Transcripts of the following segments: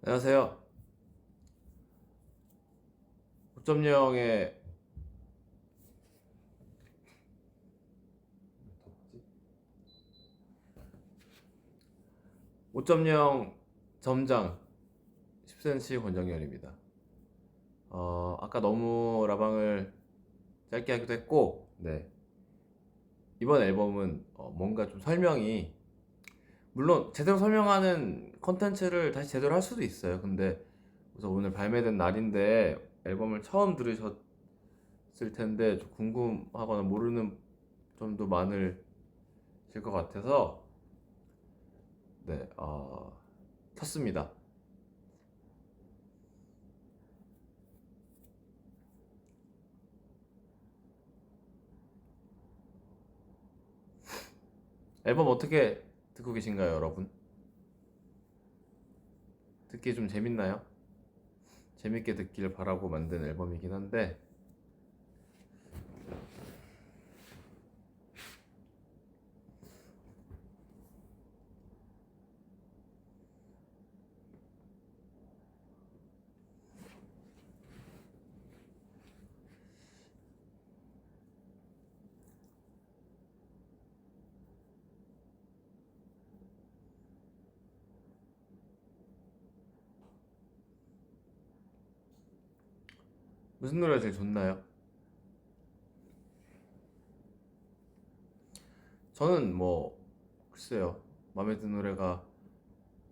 안녕하세요. 5.0의 5.0 점장 10cm 권정열입니다. 아까 너무 라방을 짧게 하기도 했고, 네. 이번 앨범은 뭔가 좀 설명이, 물론 제대로 설명하는 컨텐츠를 다시 제대로 할 수도 있어요. 근데 그래서 오늘 발매된 날인데 앨범을 처음 들으셨을 텐데 좀 궁금하거나 모르는 점도 많으실 것 같아서 네, 쳤습니다. 앨범 어떻게 듣고 계신가요, 여러분? 듣기 좀 재밌나요? 재밌게 듣길 바라고 만든 앨범이긴 한데 무슨 노래가 제일 좋나요? 저는 뭐 글쎄요, 마음에 드는 노래가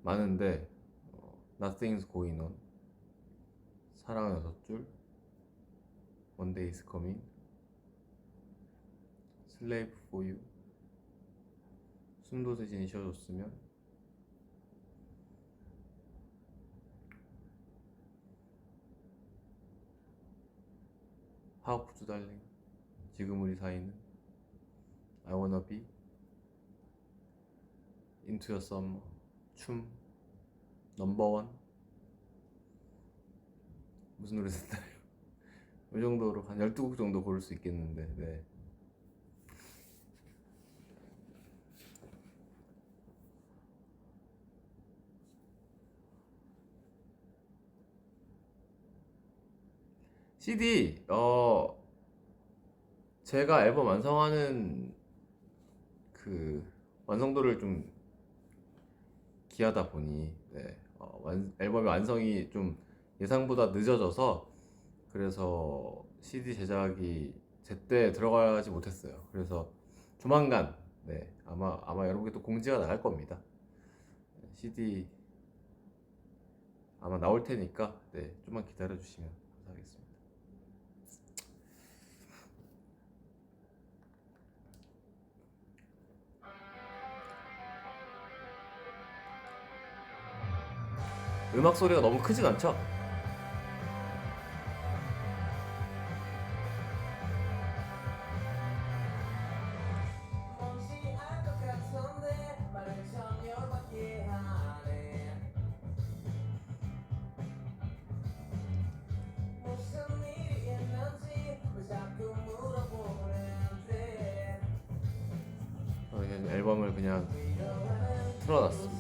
많은데 Nothing's Going On, 사랑은 6줄, One Day Is Coming, Slave For You, 숨도 대신 쉬어줬으면, How Could You Darling, 지금 우리 사이는, I Wanna Be, Into Your Summer, 춤, 넘버원. 무슨 노래 듣나요? 이 정도로 한 12곡 정도 고를 수 있겠는데, 네. CD, 제가 앨범 완성하는 그 완성도를 좀 기하다 보니, 네, 앨범의 완성이 좀 예상보다 늦어져서 그래서 CD 제작이 제때 들어가지 못했어요. 그래서 조만간, 네, 아마 여러분께 또 공지가 나갈 겁니다. CD 아마 나올 테니까, 네, 좀만 기다려 주시면 감사하겠습니다. 음악 소리가 너무 크진 않죠? 그냥 앨범을 그냥 틀어놨습니다.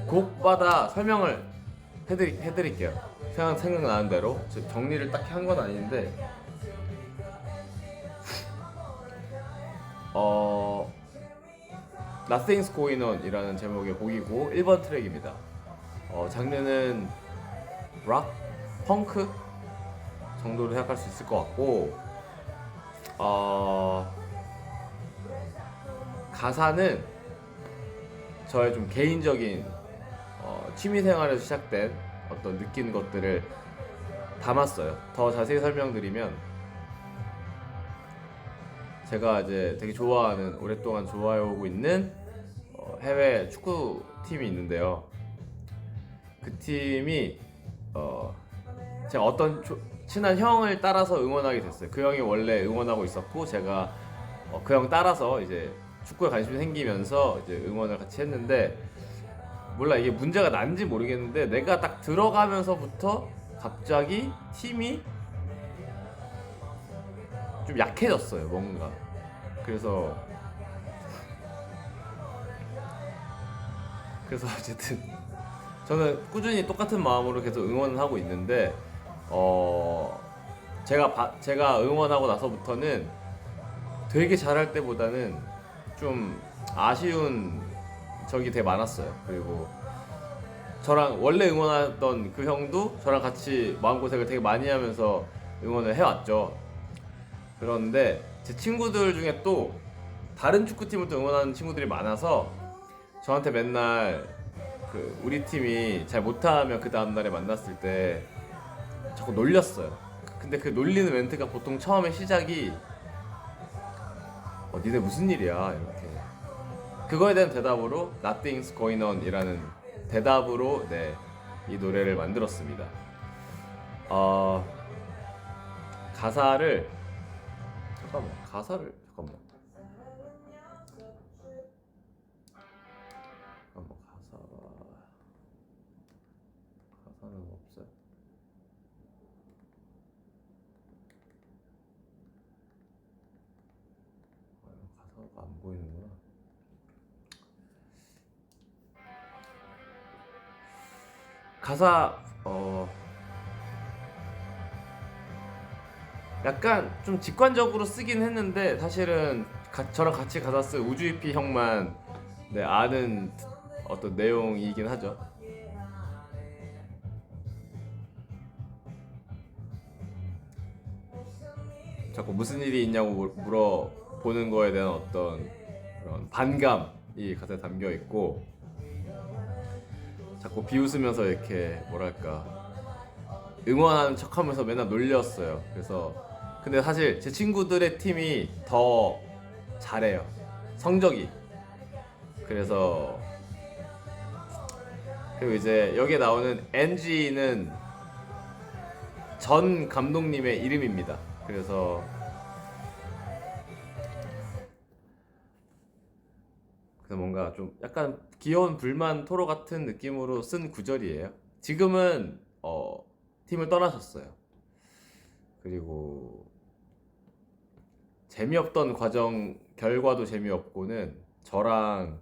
곡마다 설명을 해드릴게요. 생각나는 대로 정리를 딱히 한 건 아닌데 Nothing's Going On 이라는 제목의 곡이고 1번 트랙입니다. 장르는 락, 펑크 정도로 생각할 수 있을 것 같고 가사는 저의 좀 개인적인 취미생활에서 시작된 어떤 느낀 것들을 담았어요. 더 자세히 설명드리면 제가 이제 되게 좋아하는, 오랫동안 좋아해오고 있는 해외 축구 팀이 있는데요. 그 팀이 제가 어떤 친한 형을 따라서 응원하게 됐어요. 그 형이 원래 응원하고 있었고 제가 그 형 따라서 이제 축구에 관심이 생기면서 이제 응원을 같이 했는데, 몰라 이게 문제가 난지 모르겠는데 내가 딱 들어가면서부터 갑자기 팀이 좀 약해졌어요, 뭔가. 그래서 그래서 어쨌든 저는 꾸준히 똑같은 마음으로 계속 응원을 하고 있는데 제가 응원하고 나서부터는 되게 잘할 때보다는 좀 아쉬운 적이 되게 많았어요. 그리고 저랑 원래 응원하던 그 형도 저랑 같이 마음고생을 되게 많이 하면서 응원을 해왔죠. 그런데 제 친구들 중에 또 다른 축구팀을 또 응원하는 친구들이 많아서 저한테 맨날 우리 팀이 잘 못하면 그 다음날에 만났을 때 자꾸 놀렸어요. 근데 그 놀리는 멘트가 보통 처음에 시작이 니네 무슨 일이야 이렇게. 그거에 대한 대답으로 Nothing's Going On 이라는 대답으로 이 노래를 만들었습니다. 가사를 잠깐만 가사는 없어요. 가사가 안 보이는구나. 가사 약간 좀 직관적으로 쓰긴 했는데 사실은 저랑 같이 가사 쓴 우주이피 형만 아는 어떤 내용이긴 하죠. 자꾸 무슨 일이 있냐고 물어보는 거에 대한 어떤 그런 반감이 가사에 담겨 있고, 자꾸 비웃으면서 이렇게 뭐랄까 응원하는 척하면서 맨날 놀렸어요. 그래서 근데 사실 제 친구들의 팀이 더 잘해요, 성적이. 그래서 그리고 이제 여기에 나오는 NG는 전 감독님의 이름입니다. 그래서 뭔가 좀 약간 귀여운 불만 토로 같은 느낌으로 쓴 구절이에요. 지금은 팀을 떠나셨어요. 그리고 재미없던 과정 결과도 재미없고는 저랑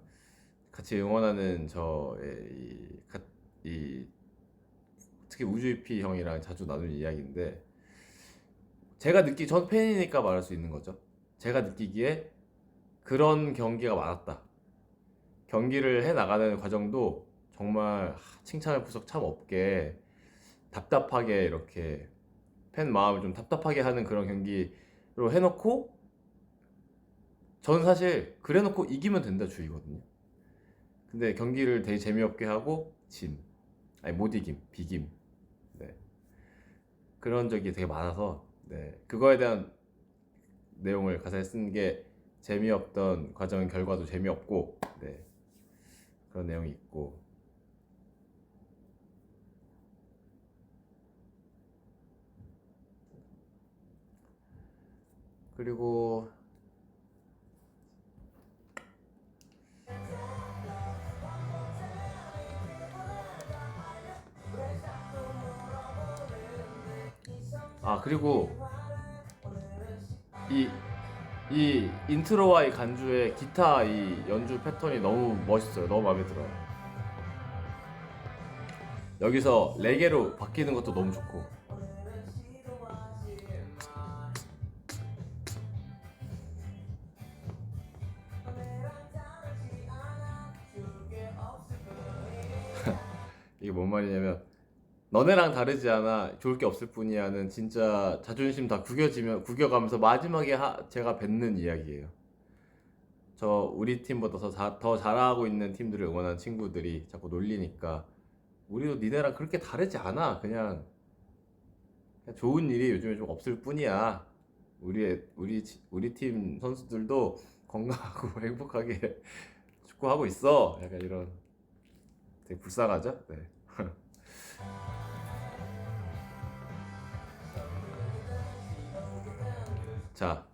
같이 응원하는 특히 우주이피 형이랑 자주 나누는 이야기인데, 전 팬이니까 말할 수 있는 거죠. 제가 느끼기에 그런 경기가 많았다. 경기를 해 나가는 과정도 정말 칭찬할 구석 참 없게 답답하게 이렇게 팬 마음을 좀 답답하게 하는 그런 경기로 해놓고, 저는 사실 그래놓고 이기면 된다 주의거든요. 근데 경기를 되게 재미없게 하고 못 이김, 비김. 그런 적이 되게 많아서 그거에 대한 내용을 가사에 쓴 게 재미없던 과정 결과도 재미없고 그런 내용이 있고. 그리고 그리고 이 인트로와 이 간주의 기타 이 연주 패턴이 너무 멋있어요. 너무 마음에 들어요. 여기서 레게로 바뀌는 것도 너무 좋고. 이게 뭔 말이냐면, 너네랑 다르지 않아 좋을 게 없을 뿐이야는 진짜 자존심 다 구겨가면서 마지막에 제가 뱉는 이야기예요. 우리 팀보다 더 잘하고 있는 팀들을 응원하는 친구들이 자꾸 놀리니까, 우리도 니네랑 그렇게 다르지 않아. 그냥 좋은 일이 요즘에 좀 없을 뿐이야. 우리 팀 선수들도 건강하고 행복하게 축구하고 있어. 약간 이런. 되게 불쌍하죠? 네. 자,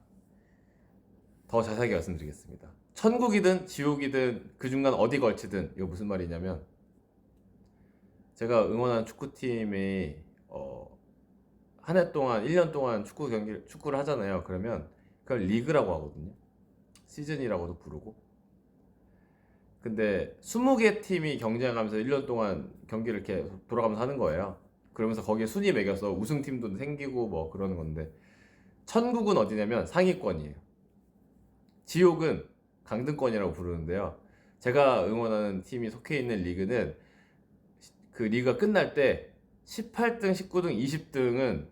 더 자세하게 말씀드리겠습니다. 천국이든 지옥이든 그 중간 어디 걸치든, 이거 무슨 말이냐면, 제가 응원하는 축구팀이 한 해 동안 1년 동안 축구를 하잖아요. 그러면 그걸 리그라고 하거든요. 시즌이라고도 부르고. 근데 20개 팀이 경쟁하면서 1년 동안 경기를 이렇게 돌아가면서 하는 거예요. 그러면서 거기에 순위 매겨서 우승팀도 생기고 뭐 그러는 건데, 천국은 어디냐면 상위권이에요. 지옥은 강등권이라고 부르는데요. 제가 응원하는 팀이 속해 있는 리그는 그 리그가 끝날 때 18등, 19등, 20등은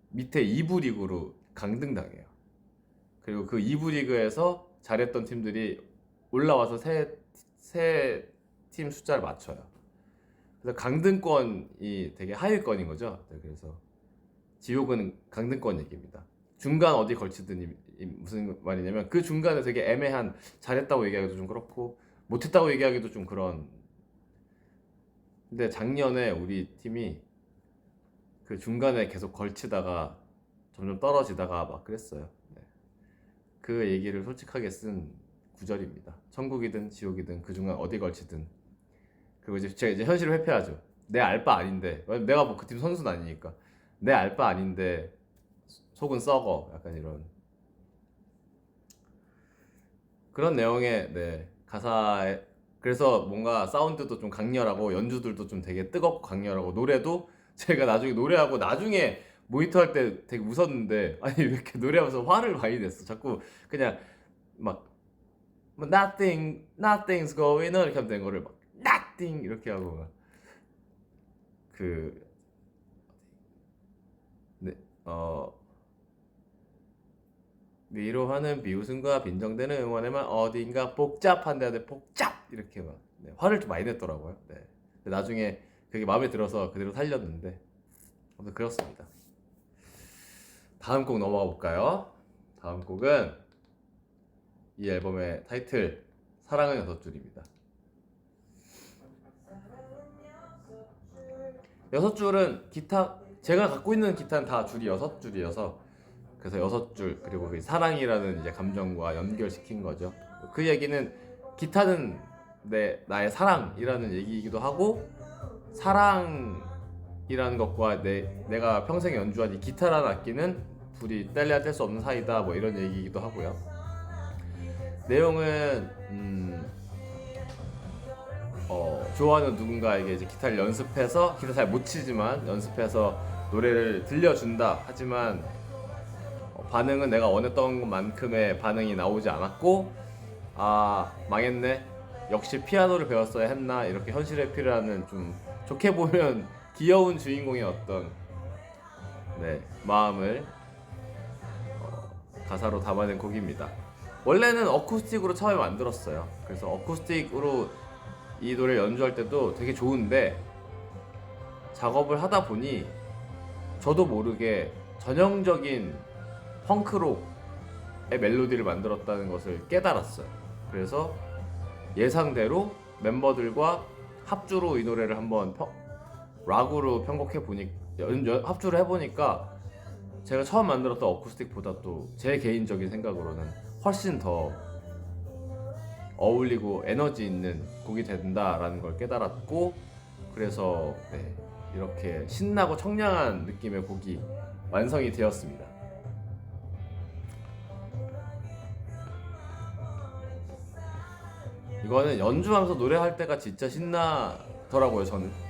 밑에 2부 리그로 강등당해요. 그리고 그 2부 리그에서 잘했던 팀들이 올라와서 새 팀 숫자를 맞춰요. 그래서 강등권이 되게 하위권인 거죠. 네, 그래서 지옥은 강등권 얘기입니다. 중간 어디 걸치든 무슨 말이냐면 그 중간에 되게 애매한, 잘했다고 얘기하기도 좀 그렇고 못했다고 얘기하기도 좀 그런. 근데 작년에 우리 팀이 그 중간에 계속 걸치다가 점점 떨어지다가 막 그랬어요. 네. 그 얘기를 솔직하게 쓴 구절입니다. 천국이든 지옥이든 그 중간 어디 걸치든. 그리고 이제 제가 이제 현실을 회피하죠. 내 알 바 아닌데, 내가 뭐 그 팀 선수는 아니니까 내 알 바 아닌데 속은 썩어, 약간 이런 그런 내용의, 네, 가사에. 그래서 뭔가 사운드도 좀 강렬하고 연주들도 좀 되게 뜨겁고 강렬하고, 노래도 제가 나중에 노래하고 나중에 모니터 할 때 되게 웃었는데, 아니 왜 이렇게 노래하면서 화를 많이 냈어. 자꾸 그냥 막 nothing's going on 이렇게 하면 되는 거를 막 nothing 이렇게 하고 막 그, 네, 위로하는 비웃음과 빈정대는 응원에만 어딘가 복잡한데, 네, 복잡 이렇게 막, 네, 화를 좀 많이 냈더라고요. 네. 근데 나중에 그게 마음에 들어서 그대로 살렸는데, 아무튼 그렇습니다. 다음 곡 넘어가 볼까요? 다음 곡은 이 앨범의 타이틀 사랑은 여섯 줄입니다. 여섯 줄은 기타, 제가 갖고 있는 기타는 다 줄이 여섯 줄이어서, 그래서 여섯 줄, 그리고 그 사랑이라는 이제 감정과 연결시킨 거죠. 그 얘기는 기타는 나의 사랑이라는 얘기이기도 하고, 사랑이라는 것과 내가 평생 연주한 이 기타라는 악기는 둘이 뗄래야 뗄 수 없는 사이다, 뭐 이런 얘기이기도 하고요. 내용은 좋아하는 누군가에게 이제 기타를 연습해서, 기타 잘 못 치지만 연습해서 노래를 들려준다. 하지만 반응은 내가 원했던 것만큼의 반응이 나오지 않았고, 아 망했네, 역시 피아노를 배웠어야 했나, 이렇게 현실에 필요하는 좀 좋게 보면 귀여운 주인공의 어떤, 네, 마음을 가사로 담아낸 곡입니다. 원래는 어쿠스틱으로 처음에 만들었어요. 그래서 어쿠스틱으로 이 노래 연주할 때도 되게 좋은데, 작업을 하다 보니 저도 모르게 전형적인 펑크록의 멜로디를 만들었다는 것을 깨달았어요. 그래서 예상대로 멤버들과 합주로 이 노래를 한번 락으로 편곡해 보니, 합주를 해보니까 제가 처음 만들었던 어쿠스틱보다 또 제 개인적인 생각으로는 훨씬 더 어울리고 에너지 있는 곡이 된다라는 걸 깨달았고, 그래서 네, 이렇게 신나고 청량한 느낌의 곡이 완성이 되었습니다. 이거는 연주하면서 노래할 때가 진짜 신나더라고요, 저는.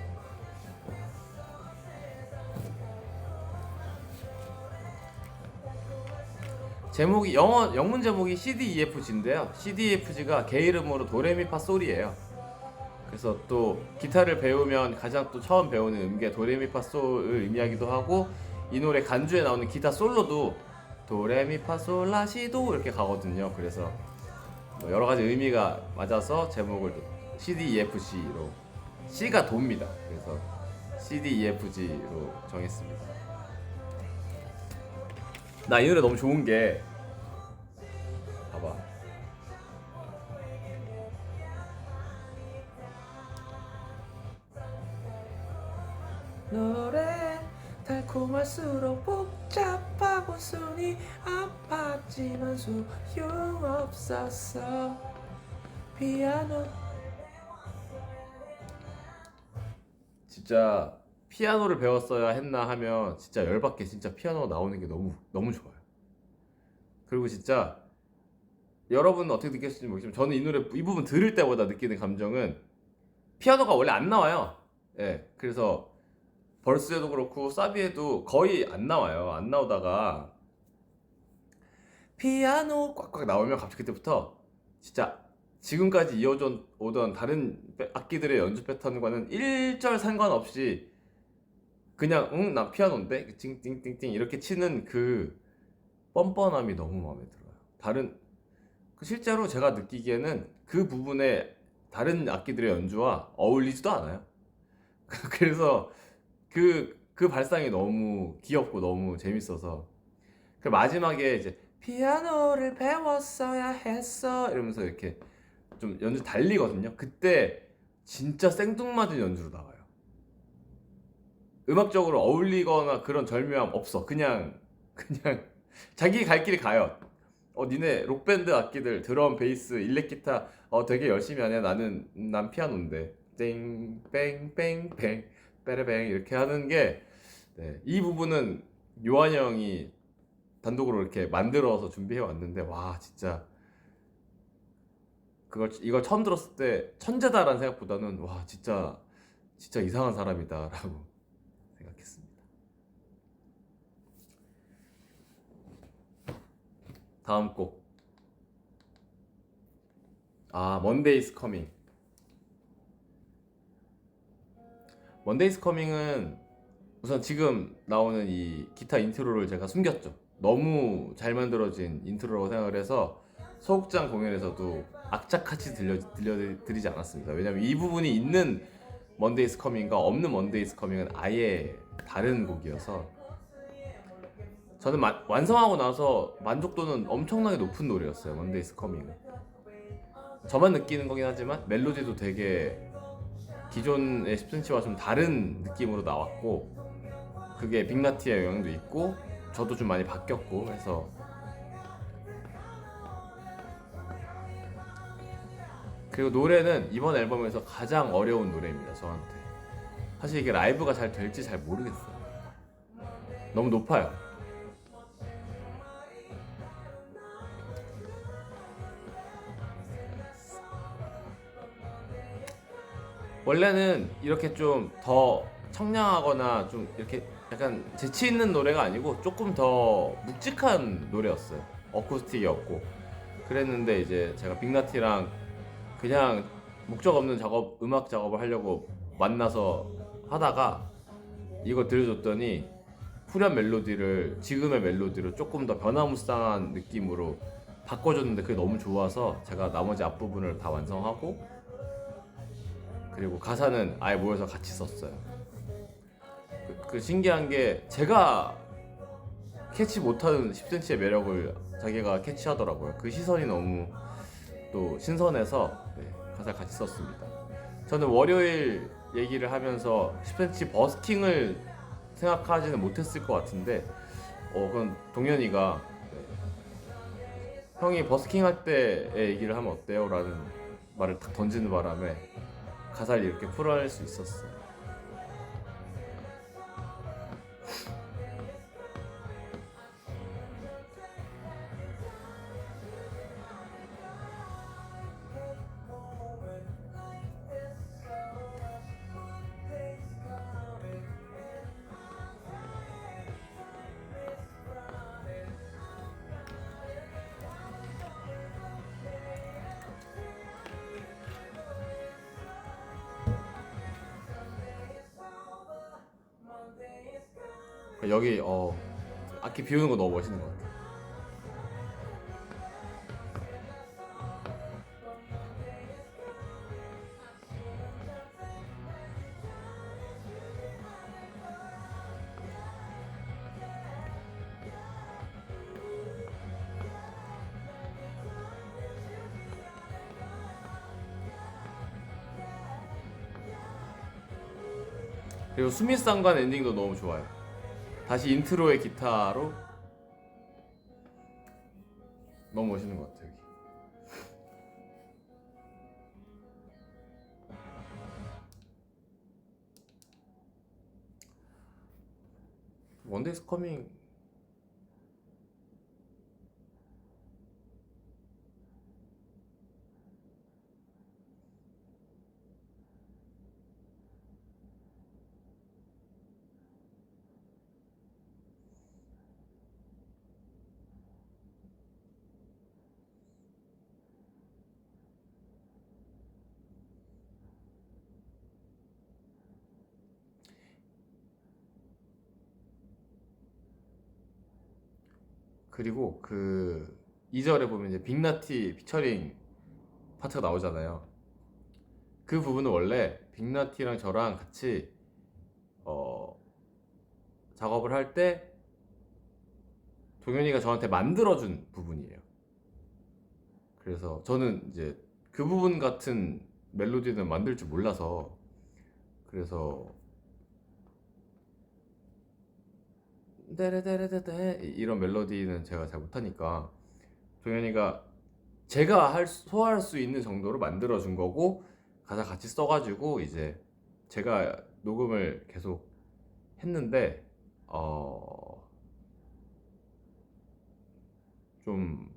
제목이 영문 제목이 CDEFG인데요. CDEFG가 개 이름으로 도레미파솔이에요. 그래서 또 기타를 배우면 가장 또 처음 배우는 음계 도레미파솔을 의미하기도 하고, 이 노래 간주에 나오는 기타 솔로도 도레미파솔라시도 이렇게 가거든요. 그래서 뭐 여러 가지 의미가 맞아서 제목을 CDEFG로, C가 도입니다. 그래서 CDEFG로 정했습니다. 나 이 노래 너무 좋은 게, 봐봐. 노래 달콤할수록 복잡하고 손이 아팠지만 소용없었어. 피아노. 진짜 피아노를 배웠어야 했나 하면 진짜 열받게 진짜 피아노가 나오는 게 너무 너무 좋아요. 그리고 진짜 여러분은 어떻게 느꼈을지 모르겠지만 저는 이 노래 이 부분 들을 때마다 느끼는 감정은 피아노가 원래 안 나와요. 예, 그래서 벌스에도 그렇고 사비에도 거의 안 나와요. 안 나오다가 피아노 꽉꽉 나오면 갑자기 그때부터 진짜 지금까지 이어져 오던 다른 악기들의 연주 패턴과는 일절 상관없이 그냥 응 나 피아노인데 띵띵띵띵 이렇게 치는 그 뻔뻔함이 너무 마음에 들어요. 다른 실제로 제가 느끼기에는 그 부분에 다른 악기들의 연주와 어울리지도 않아요. 그래서 그 발상이 너무 귀엽고 너무 재밌어서 그 마지막에 이제 피아노를 배웠어야 했어 이러면서 이렇게 좀 연주 달리거든요. 그때 진짜 생뚱맞은 연주로 나와요. 음악적으로 어울리거나 그런 절묘함 없어. 그냥 자기 갈 길이 가요. 니네 록밴드 악기들 드럼, 베이스, 일렉기타 되게 열심히 하네. 난 피아노인데 땡뺑뺑뺑 빼레뱅 이렇게 하는 게 네, 이 부분은 요한이 형이 단독으로 이렇게 만들어서 준비해 왔는데 와 진짜 이걸 처음 들었을 때 천재다라는 생각보다는 와 진짜 이상한 사람이다라고 생각했습니다. 다음 곡 Monday's Coming. Monday's Coming은 우선 지금 나오는 이 기타 인트로를 제가 숨겼죠. 너무 잘 만들어진 인트로라고 생각을 해서 소극장 공연에서도 악착같이 들려드리지 않았습니다. 왜냐면 이 부분이 있는 Monday's Coming과 없는 Monday's Coming은 아예 다른 곡이어서 저는 완성하고 나서 만족도는 엄청나게 높은 노래였어요. Monday's Coming은 저만 느끼는 거긴 하지만 멜로디도 되게 기존의 10cm와 좀 다른 느낌으로 나왔고 그게 빅나티의 영향도 있고 저도 좀 많이 바뀌었고 해서 그리고 노래는 이번 앨범에서 가장 어려운 노래입니다. 저한테 사실 이게 라이브가 잘 될지 잘 모르겠어요. 너무 높아요. 원래는 이렇게 좀 더 청량하거나 좀 이렇게 약간 재치 있는 노래가 아니고 조금 더 묵직한 노래였어요. 어쿠스틱이었고 그랬는데 이제 제가 빅나티랑 그냥 목적 없는 음악 작업을 하려고 만나서 하다가 이거 들려줬더니 후렴 멜로디를 지금의 멜로디로 조금 더 변화무쌍한 느낌으로 바꿔줬는데 그게 너무 좋아서 제가 나머지 앞부분을 다 완성하고 그리고 가사는 아예 모여서 같이 썼어요. 그 신기한 게 제가 캐치 못하는 10cm의 매력을 자기가 캐치하더라고요. 그 시선이 너무 또 신선해서 네, 가사 같이 썼습니다. 저는 월요일 얘기를 하면서 10cm 버스킹을 생각하지는 못했을 것 같은데 그건 동현이가 네, 형이 버스킹 할 때의 얘기를 하면 어때요? 라는 말을 딱 던지는 바람에 가사를 이렇게 풀어낼 수 있었어요. 여기 악기 비우는 거 너무 멋있는 것 같아. 그리고 수미상관 엔딩도 너무 좋아요. 다시 인트로의 기타로 너무 멋있는 것 같아요. 여기. 원데이스 커밍 그리고 그 2절에 보면 이제 빅나티 피처링 파트가 나오잖아요. 그 부분은 원래 빅나티랑 저랑 같이 작업을 할 때 동현이가 저한테 만들어준 부분이에요. 그래서 저는 이제 그 부분 같은 멜로디는 만들 줄 몰라서, 그래서 데레데레데데 이런 멜로디는 제가 잘 못하니까 동현이가 제가 소화할 수 있는 정도로 만들어준 거고, 가사 같이 써가지고 이제 제가 녹음을 계속 했는데 좀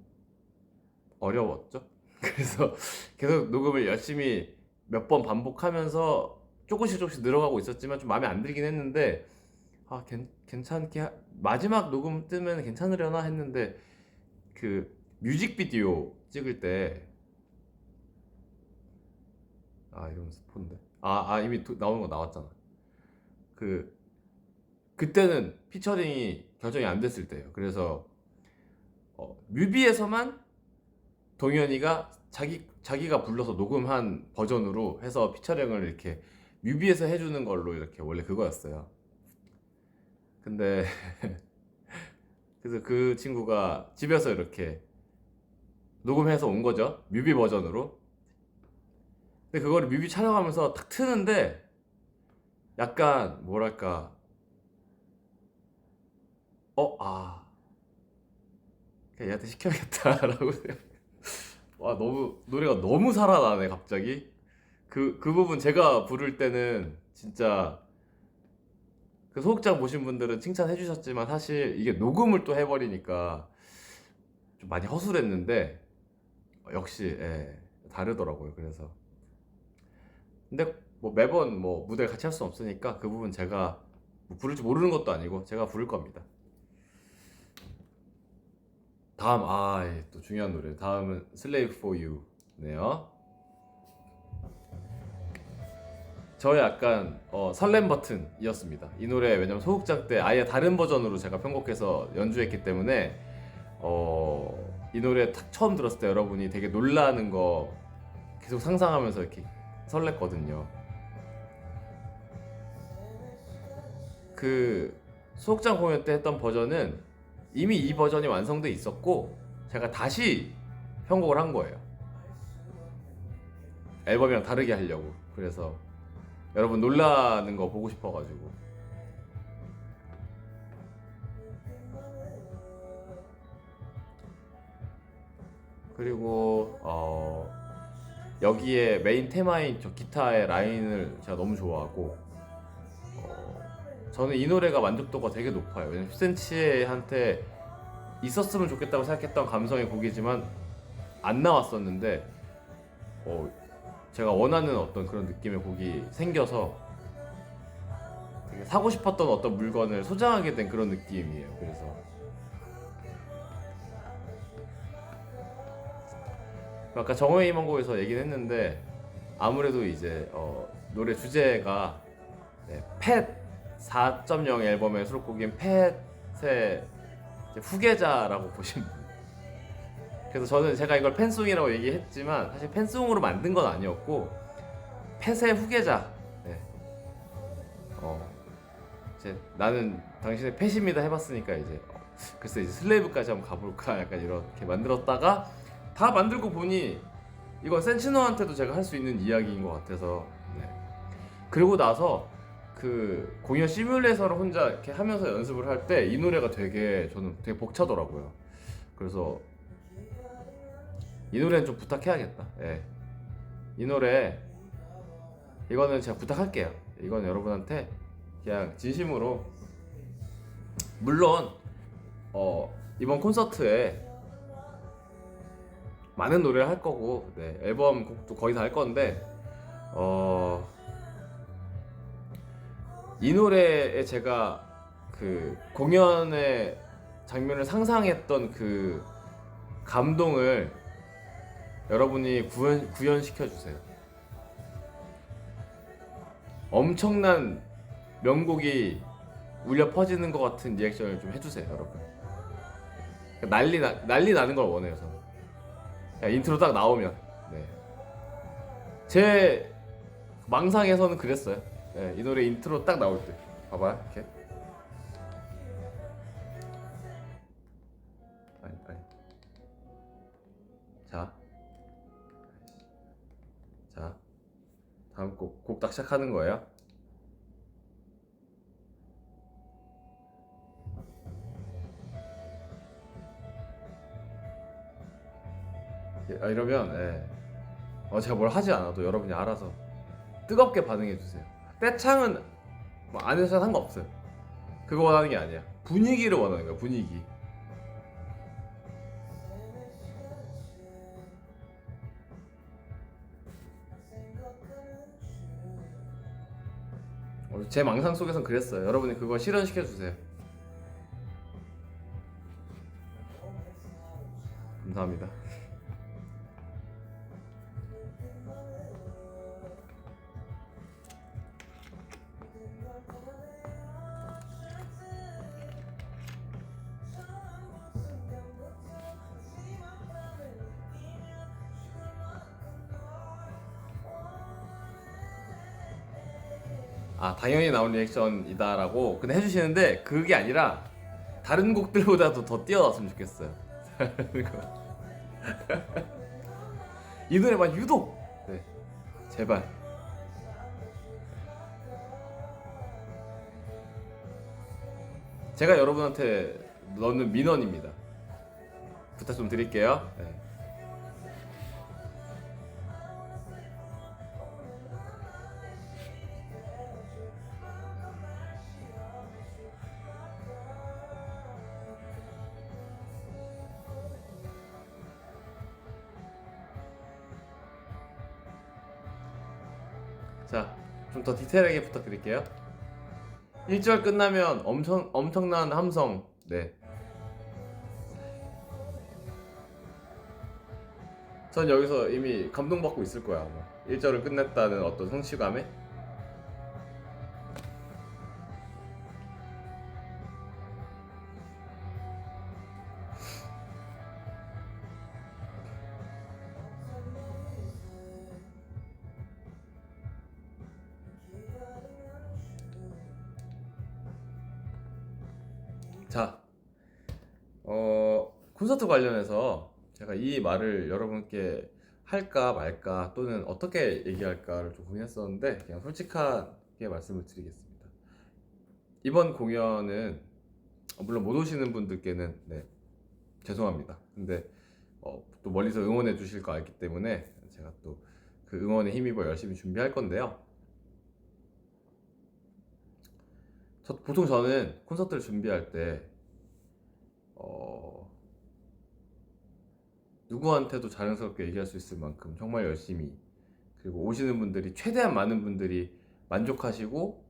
어려웠죠. 그래서 계속 녹음을 열심히 몇 번 반복하면서 조금씩 늘어가고 있었지만 좀 마음에 안 들긴 했는데, 괜찮게 마지막 녹음 뜨면 괜찮으려나 했는데, 그 뮤직비디오 찍을 때 이러면 스폰데 이미 나오는 거 나왔잖아. 그때는 피처링이 결정이 안 됐을 때예요. 그래서 뮤비에서만 동현이가 자기가 불러서 녹음한 버전으로 해서 피처링을 이렇게 뮤비에서 해주는 걸로 이렇게 원래 그거였어요. 근데 그래서 그 친구가 집에서 이렇게 녹음해서 온 거죠, 뮤비 버전으로. 근데 그거를 뮤비 촬영하면서 딱 트는데 약간 뭐랄까 그냥 얘한테 시켜야겠다라고 와, 너무 노래가 너무 살아나네 갑자기. 그 부분 제가 부를 때는 진짜, 그 소극장 보신 분들은 칭찬해 주셨지만 사실 이게 녹음을 또 해버리니까 좀 많이 허술했는데, 역시 다르더라고요. 그래서 근데 뭐 매번 뭐 무대를 같이 할 수 없으니까 그 부분 제가 뭐 부를 줄 모르는 것도 아니고 제가 부를 겁니다. 다음 또 중요한 노래, 다음은 Slave for You네요. 저의 약간 설렘 버튼이었습니다 이 노래. 왜냐면 소극장 때 아예 다른 버전으로 제가 편곡해서 연주했기 때문에 이 노래 딱 처음 들었을 때 여러분이 되게 놀라는 거 계속 상상하면서 이렇게 설렜거든요. 그 소극장 공연 때 했던 버전은 이미 이 버전이 완성돼 있었고 제가 다시 편곡을 한 거예요, 앨범이랑 다르게 하려고. 그래서 여러분 놀라는 거 보고 싶어가지고. 그리고 여기에 메인 테마인 저 기타의 라인을 제가 너무 좋아하고, 저는 이 노래가 만족도가 되게 높아요. 왜냐면 10cm한테 있었으면 좋겠다고 생각했던 감성의 곡이지만 안 나왔었는데 제가 원하는 어떤 그런 느낌의 곡이 생겨서 되게 사고 싶었던 어떤 물건을 소장하게 된 그런 느낌이에요. 그래서 아까 정호의 희망곡에서 얘기를 했는데, 아무래도 이제 노래 주제가 팻 4.0 앨범의 수록곡인 팻의 후계자라고 보시면 돼요. 그래서 저는 제가 이걸 팬송이라고 얘기했지만 사실 팬송으로 만든 건 아니었고 팻의 후계자. 이제 나는 당신의 팻입니다 해봤으니까 이제 글쎄 이제 슬레이브까지 한번 가볼까 약간 이렇게 만들었다가 다 만들고 보니 이건 센치노한테도 제가 할 수 있는 이야기인 것 같아서. 그리고 나서 그 공연 시뮬레이션을 혼자 이렇게 하면서 연습을 할 때 이 노래가 저는 되게 벅차더라고요. 그래서 이 노래는 좀 부탁해야겠다. 이 노래 이거는 제가 부탁할게요. 이건 여러분한테 그냥 진심으로, 물론 이번 콘서트에 많은 노래를 할 거고 앨범 곡도 거의 다 할 건데 이 노래에 제가 그 공연의 장면을 상상했던 그 감동을 여러분이 구현시켜 주세요. 엄청난 명곡이 울려 퍼지는 것 같은 리액션을 좀 해주세요, 여러분. 난리 나는 걸 원해요 저는. 야, 인트로 딱 나오면 네. 제 망상에서는 그랬어요. 네, 이 노래 인트로 딱 나올 때 봐봐 이렇게. 아니. 자, 자 다음 곡 딱 시작하는 거예요. 이러면 제가 뭘 하지 않아도 여러분이 알아서 뜨겁게 반응해 주세요. 떼창은 뭐 안 해서 상관없어요. 그거 원하는 게 아니야. 분위기를 원하는 거야. 분위기. 제 망상 속에선 그랬어요. 여러분이 그거 실현시켜 주세요. 감사합니다. 아, 당연히 나온 리액션이다라고 근데 해주시는데 그게 아니라 다른 곡들보다도 더 뛰어났으면 좋겠어요. 이 노래만 유독 네, 제발. 제가 여러분한테 넣는 민원입니다. 부탁 좀 드릴게요. 네. 자, 좀 더 디테일하게 부탁드릴게요. 1절 끝나면 엄청난 함성. 네. 전 여기서 이미 감동받고 있을 거야. 아마. 1절을 끝냈다는 어떤 성취감에. 자, 콘서트 관련해서 제가 이 말을 여러분께 할까 말까 또는 어떻게 얘기할까를 좀 고민했었는데 그냥 솔직하게 말씀을 드리겠습니다. 이번 공연은 물론 못 오시는 분들께는 네, 죄송합니다. 근데 또 멀리서 응원해 주실 거 알기 때문에 제가 또 그 응원에 힘입어 열심히 준비할 건데요. 보통 저는 콘서트를 준비할 때 누구한테도 자랑스럽게 얘기할 수 있을 만큼 정말 열심히, 그리고 오시는 분들이 최대한 많은 분들이 만족하시고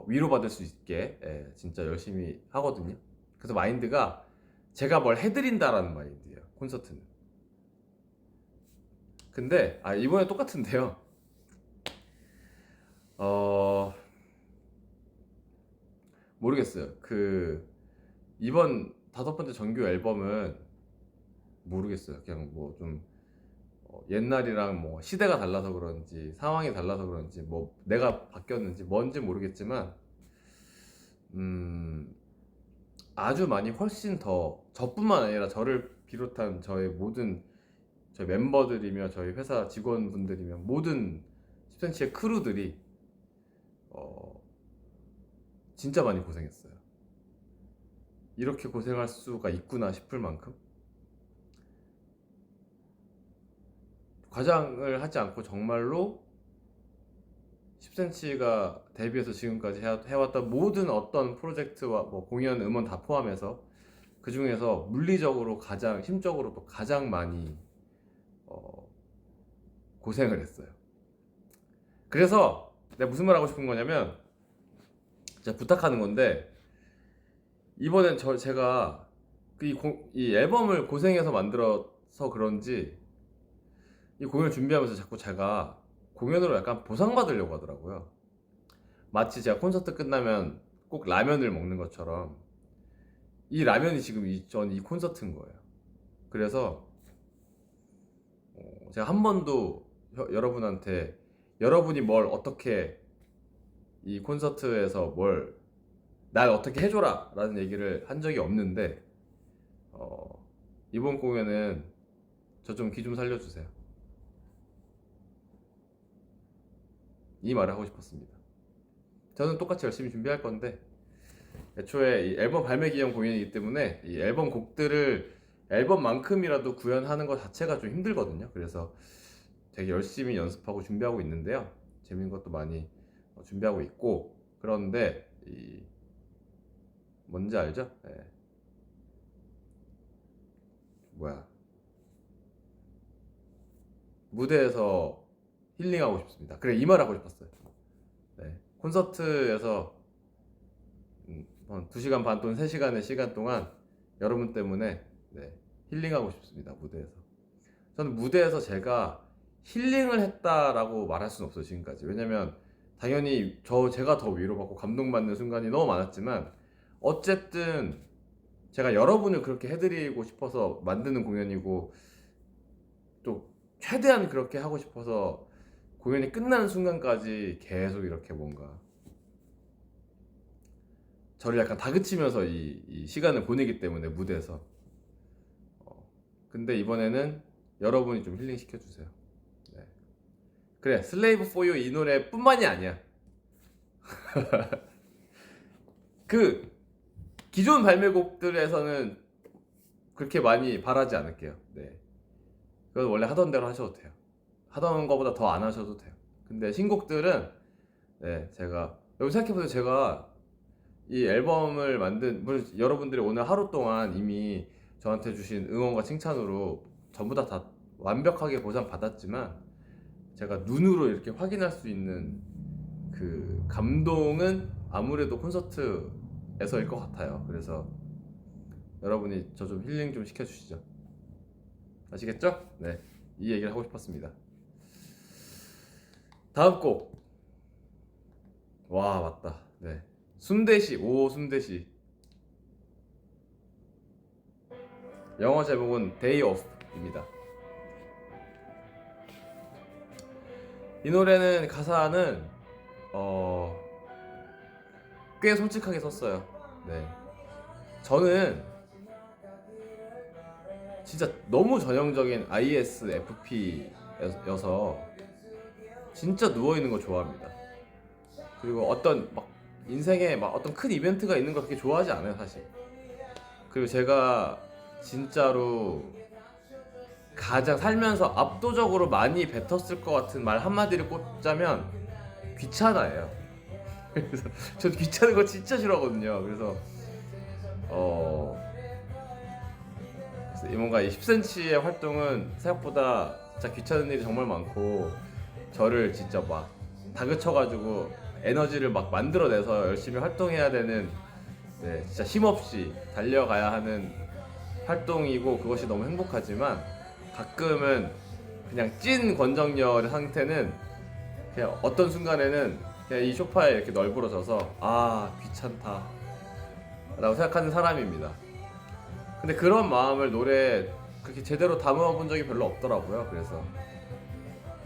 위로받을 수 있게 진짜 열심히 하거든요. 그래서 마인드가 제가 뭘 해드린다라는 마인드예요, 콘서트는. 근데 이번에 똑같은데요. 모르겠어요. 이번 5번째 정규 앨범은 모르겠어요. 그냥 뭐 좀 옛날이랑 뭐 시대가 달라서 그런지 상황이 달라서 그런지 뭐 내가 바뀌었는지 뭔지 모르겠지만 아주 많이 훨씬 더 저뿐만 아니라 저를 비롯한 저희 멤버들이며 저희 회사 직원분들이며 모든 10cm의 크루들이 진짜 많이 고생했어요. 이렇게 고생할 수가 있구나 싶을 만큼 과장을 하지 않고 정말로 10cm가 데뷔해서 지금까지 해왔던 모든 어떤 프로젝트와 뭐 공연, 음원 다 포함해서 그 중에서 물리적으로 가장, 힘적으로도 가장 많이 고생을 했어요. 그래서 내가 무슨 말 하고 싶은 거냐면 제가 부탁하는 건데 이번엔 제가 이 앨범을 고생해서 만들어서 그런지 이 공연을 준비하면서 자꾸 제가 공연으로 약간 보상받으려고 하더라고요. 마치 제가 콘서트 끝나면 꼭 라면을 먹는 것처럼 이 라면이 지금 전 이 콘서트인 거예요. 그래서 제가 한 번도 여러분한테 여러분이 뭘 어떻게 이 콘서트에서 뭘 날 어떻게 해줘라 라는 얘기를 한 적이 없는데 이번 공연은 저 좀 기 좀 살려주세요. 이 말을 하고 싶었습니다. 저는 똑같이 열심히 준비할 건데 애초에 이 앨범 발매 기념 공연이기 때문에 이 앨범 곡들을 앨범만큼이라도 구현하는 것 자체가 좀 힘들거든요. 그래서 되게 열심히 연습하고 준비하고 있는데요. 재밌는 것도 많이 준비하고 있고 그런데 뭔지 알죠? 네. 무대에서 힐링하고 싶습니다. 그래 이 말 하고 싶었어요. 네. 콘서트에서 한 2시간 반 또는 3시간의 시간 동안 여러분 때문에 힐링하고 싶습니다. 무대에서. 저는 무대에서 제가 힐링을 했다라고 말할 수는 없어요. 지금까지. 왜냐면 당연히 제가 더 위로받고 감동받는 순간이 너무 많았지만 어쨌든 제가 여러분을 그렇게 해드리고 싶어서 만드는 공연이고 또 최대한 그렇게 하고 싶어서 공연이 끝나는 순간까지 계속 이렇게 뭔가 저를 약간 다그치면서 이 시간을 보내기 때문에 무대에서 근데 이번에는 여러분이 좀 힐링 시켜주세요. 네. 그래 슬레이브 포 유 이 노래 뿐만이 아니야. 그 기존 발매곡들에서는 그렇게 많이 바라지 않을게요. 네. 그건 원래 하던 대로 하셔도 돼요. 하던 거보다 더 안 하셔도 돼요. 근데 신곡들은 제가 여러분 생각해보세요. 제가 이 앨범을 만든 물론 여러분들이 오늘 하루 동안 이미 저한테 주신 응원과 칭찬으로 전부 다 완벽하게 보상받았지만 제가 눈으로 이렇게 확인할 수 있는 그 감동은 아무래도 콘서트에서일 것 같아요. 그래서 여러분이 저 좀 힐링 좀 시켜주시죠. 아시겠죠? 네, 이 얘기를 하고 싶었습니다. 다음 곡. 와 맞다. 네, 순대시. 오 순대시. 영어 제목은 Day Off입니다. 이 노래는 가사는 꽤 솔직하게 썼어요. 네, 저는 진짜 너무 전형적인 ISFP여서 진짜 누워있는 거 좋아합니다. 그리고 어떤 막 인생에 막 어떤 큰 이벤트가 있는 거 그렇게 좋아하지 않아요 사실. 그리고 제가 진짜로 가장 살면서 압도적으로 많이 뱉었을 것 같은 말 한마디를 꼽자면 귀찮아예요. 그래서 저도 귀찮은 거 진짜 싫어하거든요. 그래서 뭔가 이 10cm의 활동은 생각보다 진짜 귀찮은 일이 정말 많고 저를 진짜 막 다그쳐가지고 에너지를 막 만들어내서 열심히 활동해야 되는 진짜 힘없이 달려가야 하는 활동이고 그것이 너무 행복하지만 가끔은 그냥 찐 권정열 상태는 그냥 어떤 순간에는 그냥 이 소파에 이렇게 널브러져서 아 귀찮다 라고 생각하는 사람입니다. 근데 그런 마음을 노래에 그렇게 제대로 담아본 적이 별로 없더라고요. 그래서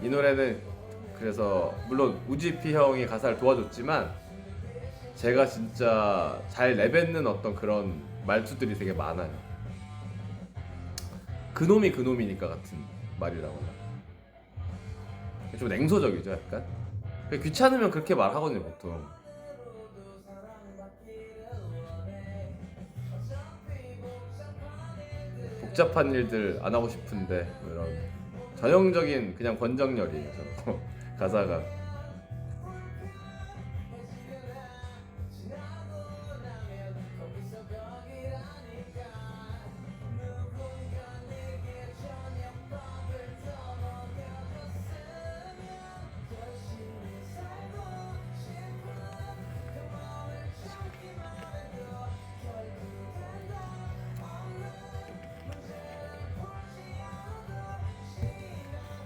이 노래는 그래서 물론 우지피 형이 가사를 도와줬지만 제가 진짜 잘 내뱉는 어떤 그런 말투들이 되게 많아요. 그놈이 그놈이니까 같은 말이라고 좀 냉소적이죠 약간. 귀찮으면 그렇게 말하거든요 보통. 복잡한 일들 안 하고 싶은데 뭐 이런 전형적인 그냥 권정열이에요 저 가사가.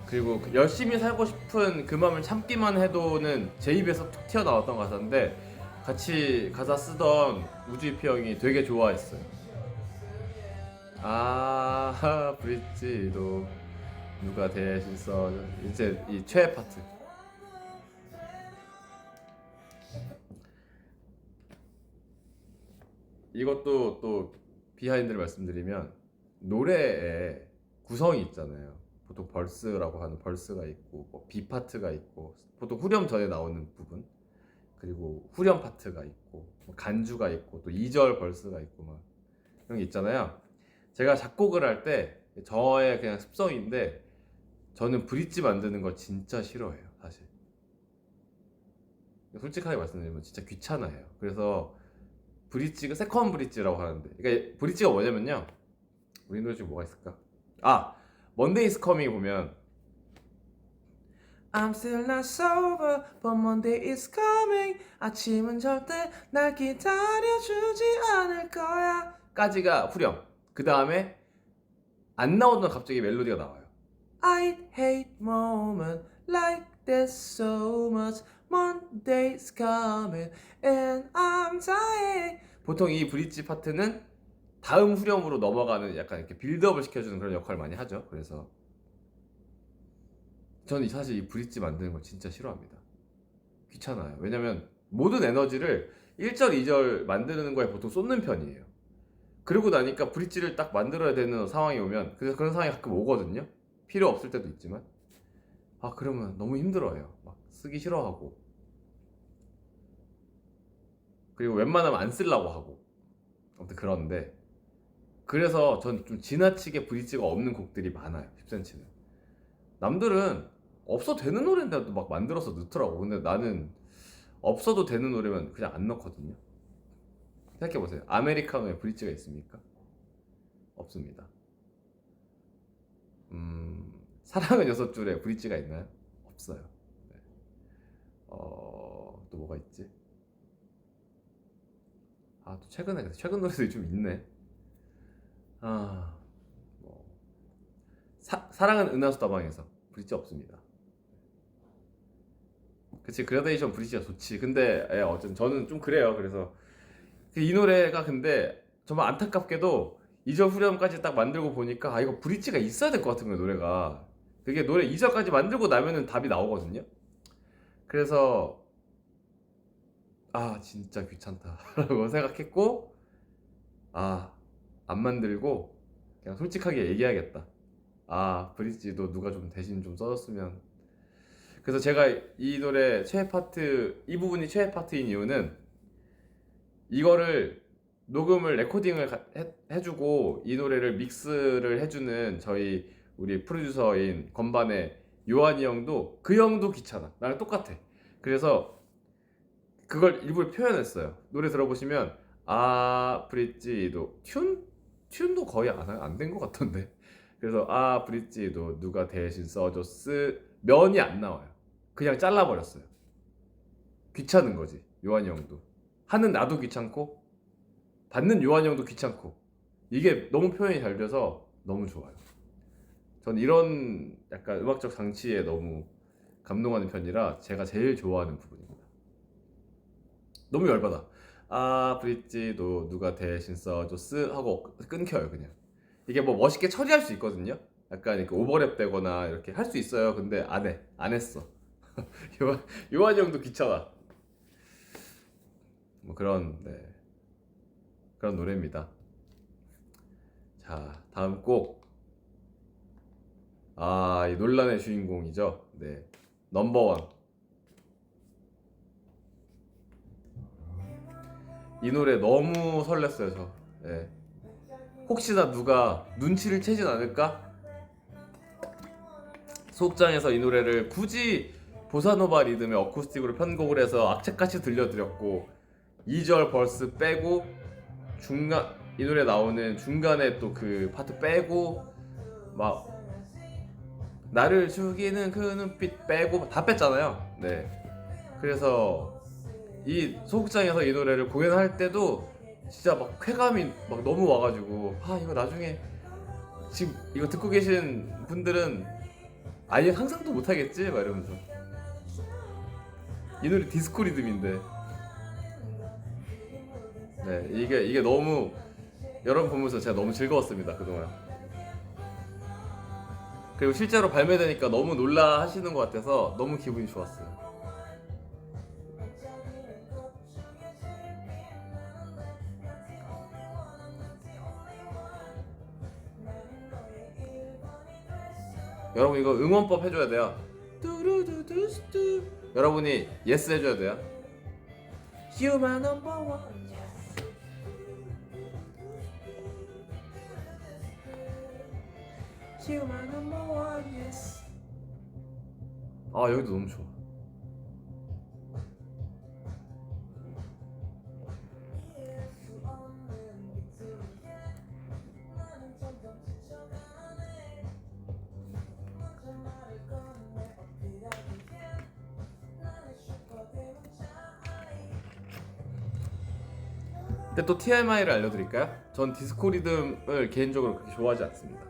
그리고 열심히 살고 싶은 그 마음을 참기만 해도는 제 입에서 툭 튀어나왔던 가사인데 같이 가사 쓰던 우주이피 형이 되게 좋아했어요. 아 브릿지도 누가 대신 써. 이제 이 최애 파트. 이것도 또 비하인드를 말씀드리면 노래에 구성이 있잖아요. 보통 벌스라고 하는 벌스가 있고 뭐 B 파트가 있고 보통 후렴 전에 나오는 부분 그리고 후렴 파트가 있고 뭐 간주가 있고 또 2절 벌스가 있고 막 이런 게 있잖아요. 제가 작곡을 할 때 저의 그냥 습성인데 저는 브릿지 만드는 거 진짜 싫어해요, 사실. 솔직하게 말씀드리면 진짜 귀찮아요. 그래서 브릿지가 세컨 브릿지라고 하는데, 그러니까 브릿지가 뭐냐면요. 우리 노래 중에 뭐가 있을까? 아, Monday is Coming 보면 I'm still not sober, but Monday is coming. 아침은 절대 날 기다려주지 않을 거야. 까지가 후렴. 그 다음에 안 나오던 갑자기 멜로디가 나와요. I hate moment like this so much. Monday's coming and I'm dying. 보통 이 브릿지 파트는 다음 후렴으로 넘어가는 약간 이렇게 빌드업을 시켜주는 그런 역할을 많이 하죠. 그래서 저는 사실 이 브릿지 만드는 걸 진짜 싫어합니다. 귀찮아요. 왜냐면 모든 에너지를 1절, 2절 만드는 거에 보통 쏟는 편이에요. 그러고 나니까 브릿지를 딱 만들어야 되는 상황이 오면 그래서 그런 상황이 가끔 오거든요. 필요 없을 때도 있지만 그러면 너무 힘들어요. 막 쓰기 싫어하고 그리고 웬만하면 안 쓰려고 하고 아무튼 그런데 그래서 전 좀 지나치게 브릿지가 없는 곡들이 많아요. 10cm는 남들은 없어도 되는 노래인데도 막 만들어서 넣더라고. 근데 나는 없어도 되는 노래면 그냥 안 넣거든요. 생각해보세요. 아메리카노에 브릿지가 있습니까? 없습니다. 사랑은 6줄에 브릿지가 있나요? 없어요. 네. 또 뭐가 있지? 또 최근 노래들이 좀 있네. 뭐 사랑은 은하수 다방에서 브릿지 없습니다. 그치, 그라데이션 브릿지가 좋지. 근데 어쨌든 저는 좀 그래요. 그래서 이 노래가 근데 정말 안타깝게도 2절 후렴까지 딱 만들고 보니까 이거 브릿지가 있어야 될 것 같은 거예요, 노래가. 그게 노래 2절까지 만들고 나면은 답이 나오거든요. 그래서 진짜 귀찮다라고 생각했고 안 만들고 그냥 솔직하게 얘기해야겠다. 브릿지도 누가 좀 대신 좀 써줬으면. 그래서 제가 이 노래 최애 파트, 이 부분이 최애 파트인 이유는 이거를 녹음을 레코딩을 해주고 이 노래를 믹스를 해주는 우리 프로듀서인 건반의 요한이 형도 그 형도 귀찮아. 나랑 똑같아. 그래서 그걸 일부러 표현했어요. 노래 들어보시면 브릿지도 튠도 거의 안 된 것 같던데. 그래서 브릿지도 누가 대신 써줬으 면이 안 나와요. 그냥 잘라버렸어요. 귀찮은 거지. 요한이 형도 하는 나도 귀찮고 받는 요한이 형도 귀찮고 이게 너무 표현이 잘 돼서 너무 좋아요. 전 이런 약간 음악적 장치에 너무 감동하는 편이라 제가 제일 좋아하는 부분입니다. 너무 열받아. 브릿지도 누가 대신 써줬으 하고 끊겨요. 그냥 이게 뭐 멋있게 처리할 수 있거든요. 약간 이렇게 오버랩 되거나 이렇게 할 수 있어요. 근데 안 했어. 요한이 형도 귀찮아. 뭐 그런 노래입니다. 자, 다음 곡. 이 논란의 주인공이죠. 네, 넘버원. 이 노래 너무 설렜어요, 저. 네. 혹시나 누가 눈치를 채진 않을까? 소극장에서 이 노래를 굳이 보사노바 리듬의 어쿠스틱으로 편곡을 해서 악착같이 들려드렸고 2절 벌스 빼고 이 노래 나오는 중간에 또 그 파트 빼고 막 나를 죽이는 그 눈빛 빼고 다 뺐잖아요. 네. 그래서 이 소극장에서 이 노래를 공연할 때도 진짜 막 쾌감이 막 너무 와가지고 이거 나중에 지금 이거 듣고 계신 분들은 아예 상상도 못하겠지? 막 이러면서 이 노래 디스코 리듬인데 이게 너무 여러분 보면서 제가 너무 즐거웠습니다 그동안. 그리고 실제로 발매되니까 너무 놀라 하시는 것 같아서 너무 기분이 좋았어요. 여러분 이거 응원법 해줘야 돼요. 뚜루두두뚜. 여러분이 예스 해줘야 돼요. Human number one. Human number one. Yes. 아 여기도 너무 좋아. 근데 또 TMI를 알려드릴까요? 전 디스코 리듬을 개인적으로 그렇게 좋아하지 않습니다.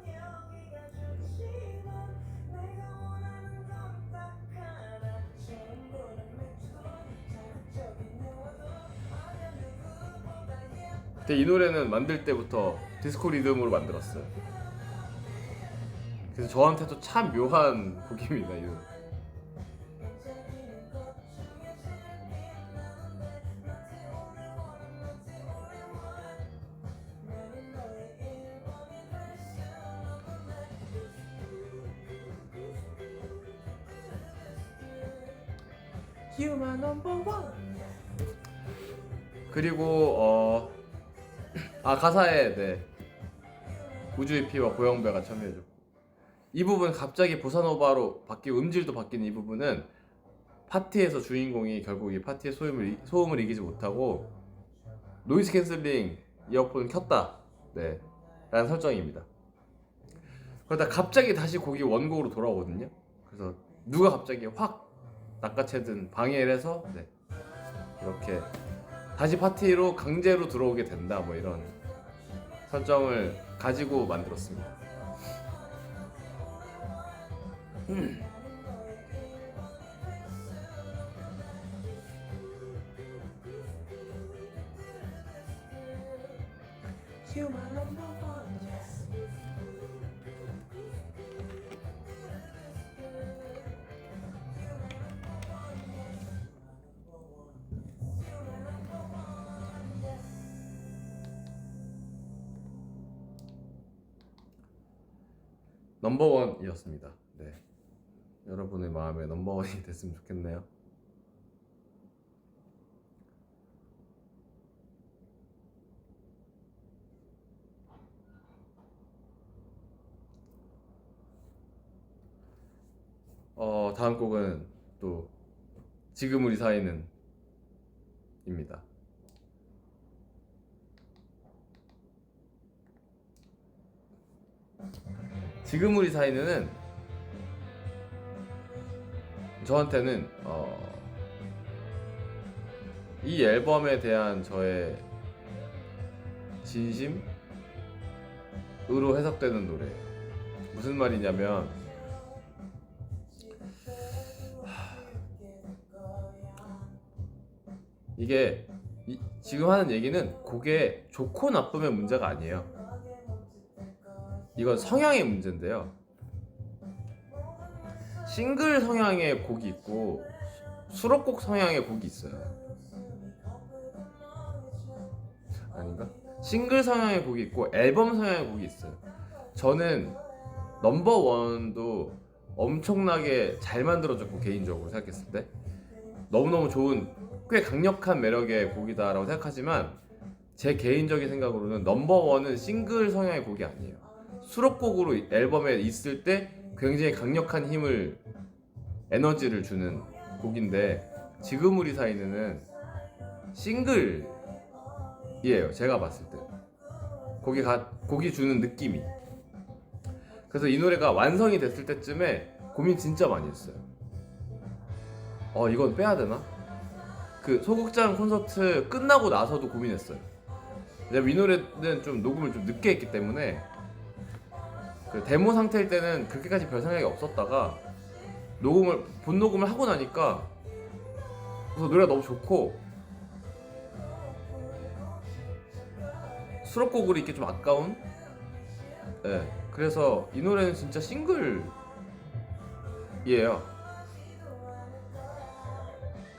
근데 이 노래는 만들 때부터 디스코 리듬으로 만들었어요. 그래서 저한테도 참 묘한 곡입니다. 이 노래. Human number one. 그리고 가사에 네 우주의 피와 고영배가 참여해줬고 이 부분 갑자기 보사노바로 바뀌고 음질도 바뀌는 이 부분은 파티에서 주인공이 결국 이 파티의 소음을 이기지 못하고 노이즈 캔슬링 이어폰을 켰다 네 라는 설정입니다. 그러다 갑자기 다시 곡이 원곡으로 돌아오거든요. 그래서 누가 갑자기 확 낚아채든 방해를 해서 네 이렇게 다시 파티로 강제로 들어오게 된다 뭐 이런 설정을 가지고 만들었습니다. 넘버원이었습니다. 네, 여러분의 마음에 넘버원이 됐으면 좋겠네요. 다음 곡은 또 지금 우리 사이는 입니다. 지금 우리 사이는 저한테는 이 앨범에 대한 저의 진심으로 해석되는 노래예요. 무슨 말이냐면 이게 지금 하는 얘기는 곡의 좋고 나쁨의 문제가 아니에요. 이건 성향의 문제인데요. 싱글 성향의 곡이 있고 수록곡 성향의 곡이 있어요. 아닌가? 싱글 성향의 곡이 있고 앨범 성향의 곡이 있어요. 저는 넘버원도 엄청나게 잘 만들어졌고 개인적으로 생각했을 때 너무너무 좋은 꽤 강력한 매력의 곡이다라고 생각하지만 제 개인적인 생각으로는 넘버원은 싱글 성향의 곡이 아니에요. 수록곡으로 앨범에 있을 때 굉장히 강력한 힘을 에너지를 주는 곡인데 지금 우리 사이는 싱글이에요. 제가 봤을 때 곡이 주는 느낌이. 그래서 이 노래가 완성이 됐을 때쯤에 고민 진짜 많이 했어요. 이건 빼야 되나? 그 소극장 콘서트 끝나고 나서도 고민했어요. 왜냐면 이 노래는 좀 녹음을 좀 늦게 했기 때문에 그 데모 상태일 때는 그렇게까지 별 생각이 없었다가 본 녹음을 하고 나니까 그래서 노래가 너무 좋고 수록곡으로 있기 좀 아까운. 네, 그래서 이 노래는 진짜 싱글이에요.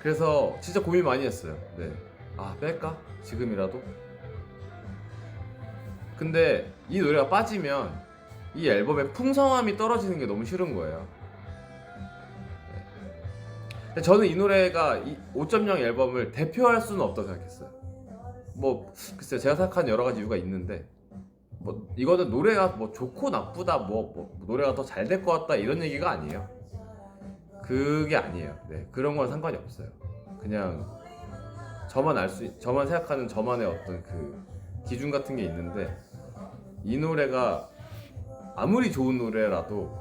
그래서 진짜 고민 많이 했어요. 네, 아 뺄까? 지금이라도? 근데 이 노래가 빠지면 이 앨범의 풍성함이 떨어지는 게 너무 싫은 거예요. 근데 저는 이 노래가 이 5.0 앨범을 대표할 수는 없다고 생각했어요. 뭐 글쎄요, 제가 생각하는 여러 가지 이유가 있는데, 뭐 이거는 노래가 뭐 좋고 나쁘다, 뭐 노래가 더 잘 될 것 같다 이런 얘기가 아니에요. 그게 아니에요. 네, 그런 건 상관이 없어요. 그냥 저만 생각하는 저만의 어떤 그 기준 같은 게 있는데, 이 노래가 아무리 좋은 노래라도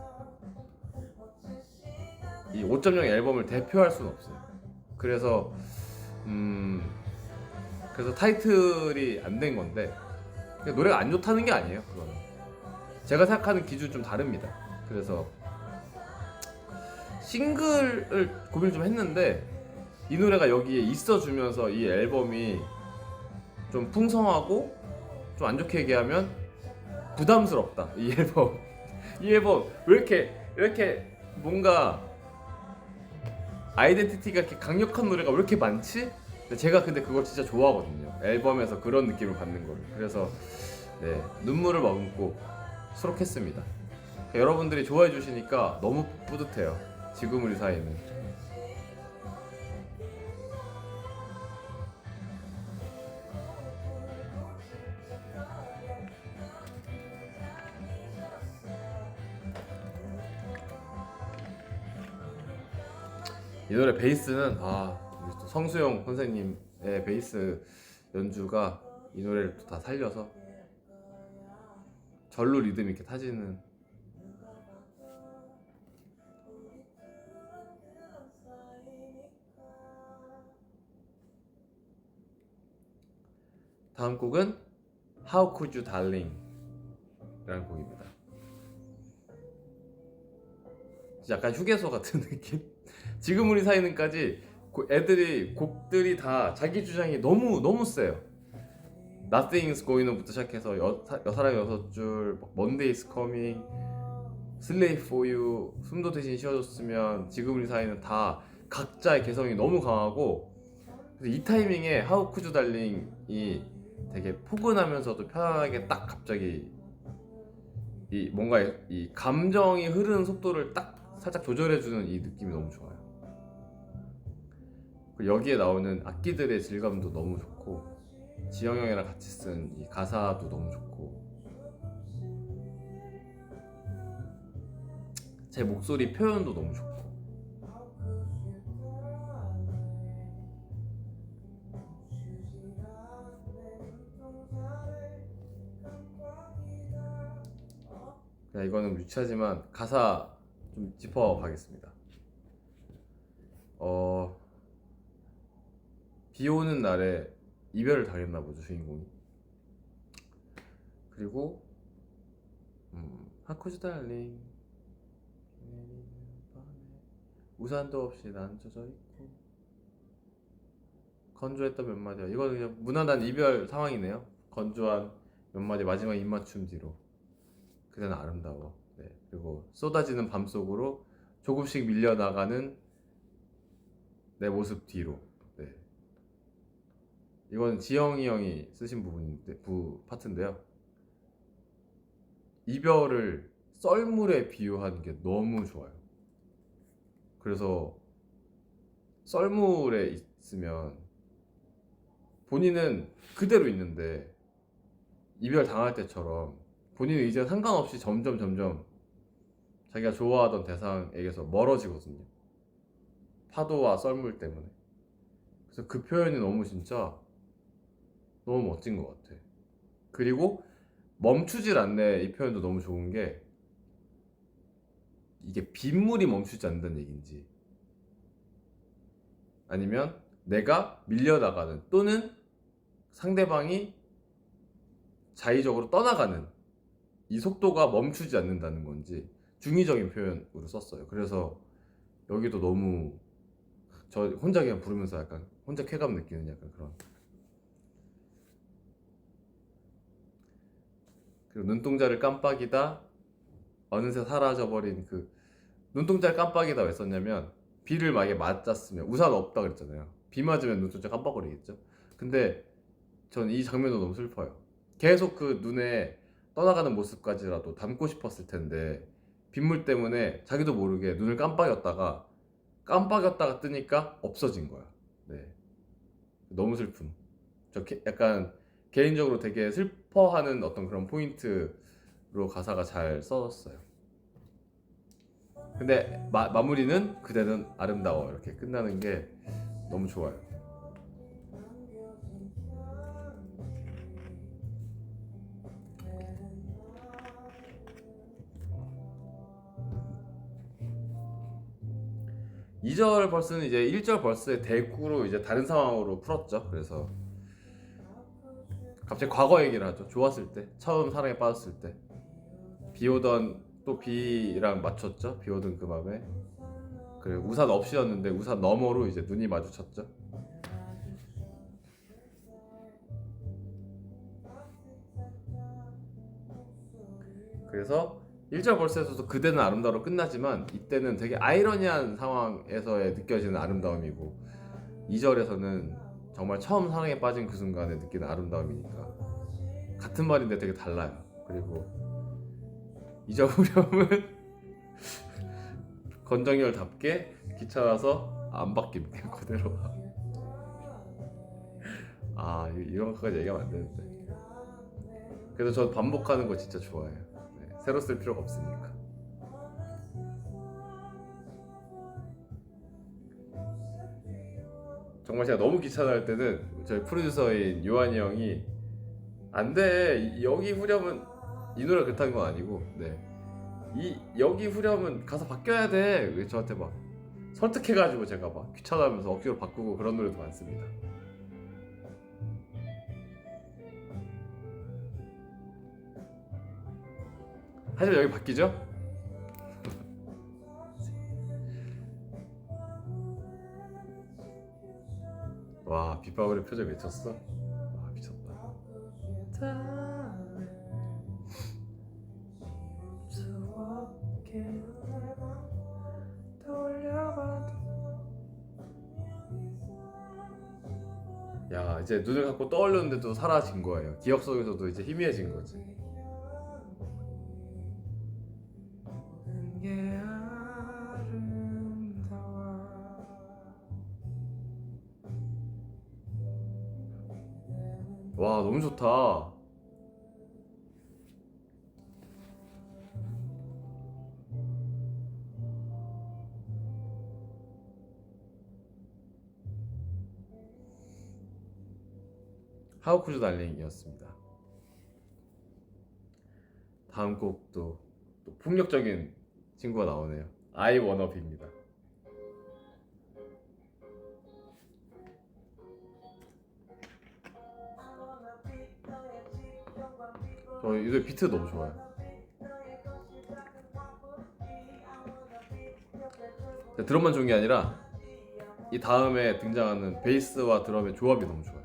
이 5.0 앨범을 대표할 수는 없어요. 그래서 그래서 타이틀이 안 된 건데, 노래가 안 좋다는 게 아니에요. 그거는 제가 생각하는 기준이 좀 다릅니다. 그래서 싱글을 고민을 좀 했는데, 이 노래가 여기에 있어주면서 이 앨범이 좀 풍성하고, 좀 안 좋게 얘기하면 부담스럽다. 이 앨범 이 앨범 왜 이렇게 뭔가 아이덴티티가 이렇게 강력한 노래가 왜 이렇게 많지? 제가 근데 그걸 진짜 좋아하거든요. 앨범에서 그런 느낌을 받는 거를. 그래서 네, 눈물을 머금고 수록했습니다. 여러분들이 좋아해 주시니까 너무 뿌듯해요. 지금 우리 사이는. 이 노래 베이스는 우리 또 성수용 선생님의 베이스 연주가 이 노래를 또 다 살려서 절로 리듬 있게 타지는. 다음 곡은 How Could You Darling 라는 곡입니다. 약간 휴게소 같은 느낌? 지금 우리 사이는까지 곡들이 다 자기 주장이 너무 세요. Nothing's Going On부터 시작해서 여사람 6줄, Monday's Coming, Slave For You, 숨도 대신 쉬어줬으면, 지금 우리 사이는 다 각자의 개성이 너무 강하고, 그래서 이 타이밍에 How Could You Darling이 되게 포근하면서도 편안하게 딱 갑자기 뭔가 이 감정이 흐르는 속도를 딱 살짝 조절해주는 이 느낌이 너무 좋아요. 그리고 여기에 나오는 악기들의 질감도 너무 좋고, 지영 형이랑 같이 쓴 이 가사도 너무 좋고, 제 목소리 표현도 너무 좋고. 이거는 유치하지만 가사 좀 짚어가겠습니다. 비 오는 날에 이별을 당했나 보죠, 주인공이. 그리고 하쿠즈 달링, 우산도 없이 난 젖어 있고, 건조했던 몇 마디야. 이거는 그냥 무난한 이별 상황이네요. 건조한 몇 마디 마지막 입맞춤 뒤로 그대는 아름다워. 네. 그리고 쏟아지는 밤 속으로 조금씩 밀려나가는 내 모습 뒤로. 네. 이건 지영이 형이 쓰신 파트인데요. 이별을 썰물에 비유한 게 너무 좋아요. 그래서 썰물에 있으면 본인은 그대로 있는데, 이별 당할 때처럼 본인의 의지와 상관없이 점점 자기가 좋아하던 대상에게서 멀어지거든요. 파도와 썰물 때문에. 그래서 그 표현이 진짜 너무 멋진 것 같아. 그리고 멈추질 않네, 이 표현도 너무 좋은 게, 이게 빗물이 멈추지 않는다는 얘기인지, 아니면 내가 밀려나가는, 또는 상대방이 자의적으로 떠나가는 이 속도가 멈추지 않는다는 건지 중의적인 표현으로 썼어요. 그래서 여기도 너무 저 혼자 그냥 부르면서 약간 혼자 쾌감 느끼는 약간 그런. 그리고 눈동자를 깜빡이다 어느새 사라져버린 그 눈동자를 깜빡이다 왜 썼냐면 비를 만약에 맞았으면 우산 없다 그랬잖아요. 비 맞으면 눈동자 깜빡거리겠죠. 근데 전 이 장면도 너무 슬퍼요. 계속 그 눈에 떠나가는 모습까지라도 담고 싶었을 텐데 빗물 때문에 자기도 모르게 눈을 깜빡였다가 뜨니까 없어진 거야. 네, 너무 슬픔. 약간 개인적으로 되게 슬퍼하는 어떤 그런 포인트로 가사가 잘 써졌어요. 근데 마무리는 그대는 아름다워 이렇게 끝나는 게 너무 좋아요. 2절 벌스는 이제 1절 벌스의 대꾸로 이제 다른 상황으로 풀었죠. 그래서 갑자기 과거 얘기를 하죠. 좋았을 때, 처음 사랑에 빠졌을 때, 비 오던 또 비랑 맞췄죠. 비 오던 그 밤에. 그래 우산 없이였는데 우산 너머로 이제 눈이 마주쳤죠. 그래서 1절 벌스에서도 그대는 아름다워로 끝나지만 이때는 되게 아이러니한 상황에서의 느껴지는 아름다움이고 2절에서는 정말 처음 사랑에 빠진 그 순간에 느끼는 아름다움이니까 같은 말인데 되게 달라요. 그리고 2절 후렴은 건정열답게 귀찮아서 안 바뀜 그냥 그대로. 아 이런 것까지 얘기하면 안 되는데. 그래서 저 반복하는 거 진짜 좋아해요. 네, 새로 쓸 필요가 없으니까. 정말 제가 너무 귀찮아할 때는 저희 프로듀서인 요한이 형이 안돼 여기 후렴은 이 노래 그렇다는 건 아니고 네. 이 여기 후렴은 가사 바뀌어야 돼 저한테 막 설득해가지고 제가 막 귀찮아하면서 억지로 바꾸고 그런 노래도 많습니다. 하지만 여기 바뀌죠? 와 빗방울의 표정 미쳤어? 와 미쳤다. 야 이제 눈을 감고 떠올렸는데도 사라진 거예요. 기억 속에서도 이제 희미해진 거지. 와 너무 좋다. 하우쿠즈 달링이었습니다. 다음 곡도 또 폭력적인 친구가 나오네요. I wanna be입니다. 저 이거 비트 너무 좋아요. 드럼만 좋은 게 아니라 이 다음에 등장하는 베이스와 드럼의 조합이 너무 좋아요.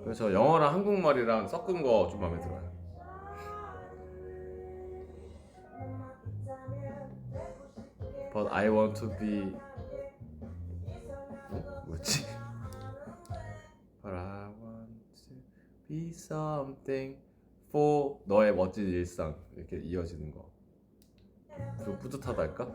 그래서 영어랑 한국말이랑 섞은 거 좀 마음에 들어요. But I want to be 뭐지? But I want to be something for 너의 멋진 일상 이렇게 이어지는 거 좀 뿌듯하달까?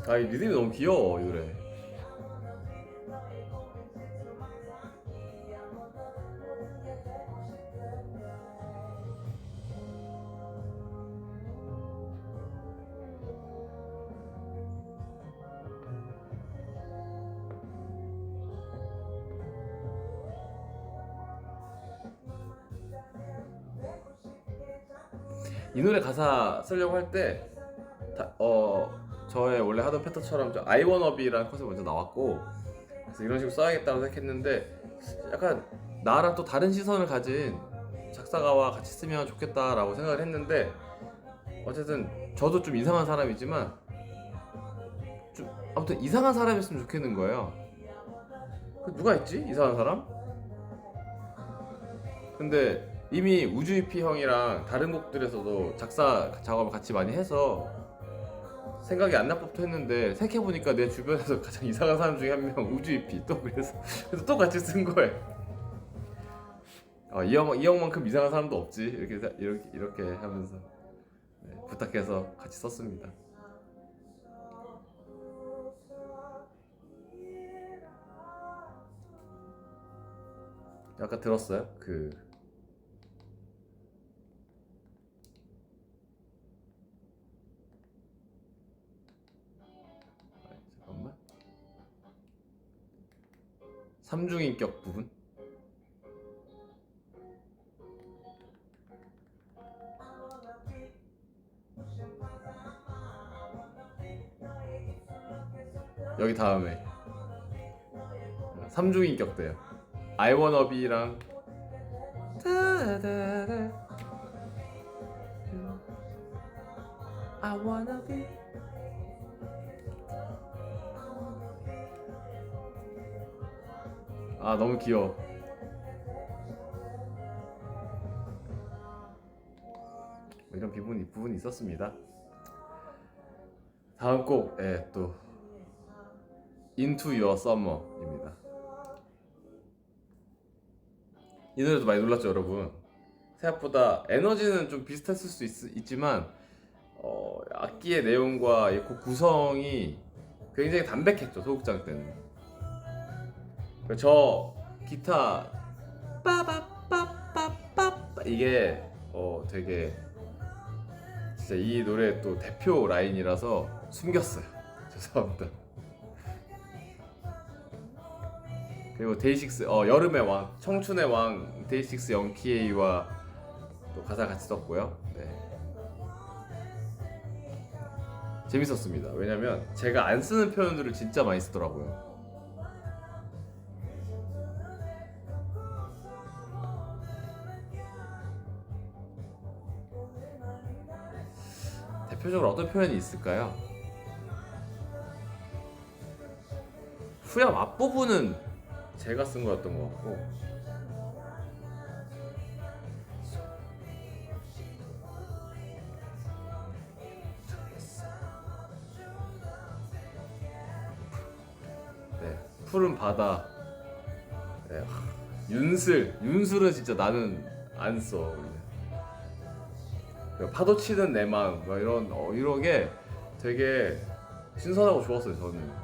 아 이 리듬이 너무 귀여워 이 노래. 이 노래 가사 쓰려고 할 때 저의 원래 하던 패턴처럼 저 I wanna be라는 컨셉 먼저 나왔고, 그래서 이런 식으로 써야겠다고 생각했는데 약간 나랑 또 다른 시선을 가진 작사가와 같이 쓰면 좋겠다라고 생각을 했는데, 어쨌든 저도 좀 이상한 사람이지만 좀 아무튼 이상한 사람이었으면 좋겠는 거예요. 누가 있지? 이상한 사람? 근데 이미 우주이피 형이랑 다른 곡들에서도 작사 작업을 같이 많이 해서 생각이 안 날 법도 했는데, 생각해보니까 내 주변에서 가장 이상한 사람 중에 한 명 우주이피, 또 그래서 또 같이 쓴 거예요. 이 형만큼 이상한 사람도 없지, 이렇게 하면서 부탁해서 같이 썼습니다. 아까 들었어요? 잠깐만. 삼중인격 부분? 여기 다음에 삼중인격 돼요. I wanna be랑 I wanna be. 너무 귀여워. 이런 부분이 있었습니다. 다음 곡, 또 Into Your Summer입니다. 이 노래도 많이 놀랐죠, 여러분? 생각보다 에너지는 좀 비슷했을 수 있지만 악기의 내용과 이 곡 구성이 굉장히 담백했죠, 소극장 때는. 저 기타 빠바빠빠빠빠 이게 되게 진짜 이 노래 또 대표 라인이라서 숨겼어요. 죄송합니다. 그리고 데이식스 여름의 왕, 청춘의 왕 데이식스 영키에이와 또 가사 같이 썼고요. 네. 재밌었습니다. 왜냐면 제가 안 쓰는 표현들을 진짜 많이 쓰더라고요. 대표적으로 어떤 표현이 있을까요? 후렴 앞부분은 제가 쓴 거였던 것 같고, 네, 푸른 바다, 네, 윤술은 진짜 나는 안 써. 원래. 파도 치는 내 마음, 막 이런 게 되게 신선하고 좋았어요, 저는.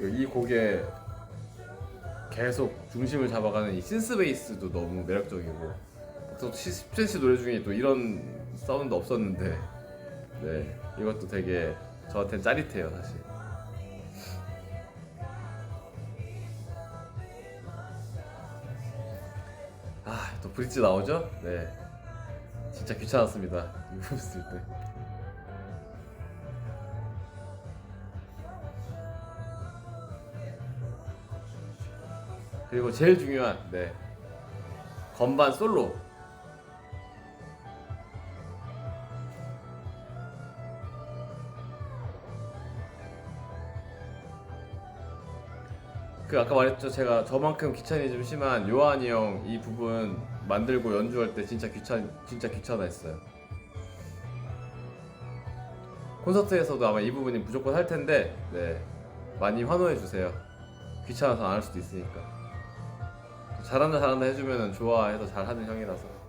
이 곡에 계속 중심을 잡아가는 이 신스 베이스도 너무 매력적이고, 또 10cm 노래 중에 또 이런 사운드 없었는데, 네, 이것도 되게 저한테는 짜릿해요, 사실. 또 브릿지 나오죠? 네, 진짜 귀찮았습니다, 이거 했을 때. 그리고 제일 중요한 건반 솔로. 그 아까 말했죠. 제가 저만큼 귀차니즘 심한 요한이 형 이 부분 만들고 연주할 때 진짜 귀찮아했어요. 콘서트에서도 아마 이 부분이 무조건 할 텐데, 네, 많이 환호해 주세요. 귀찮아서 안 할 수도 있으니까. 잘한다 해주면은 좋아해서 잘하는 형이라서.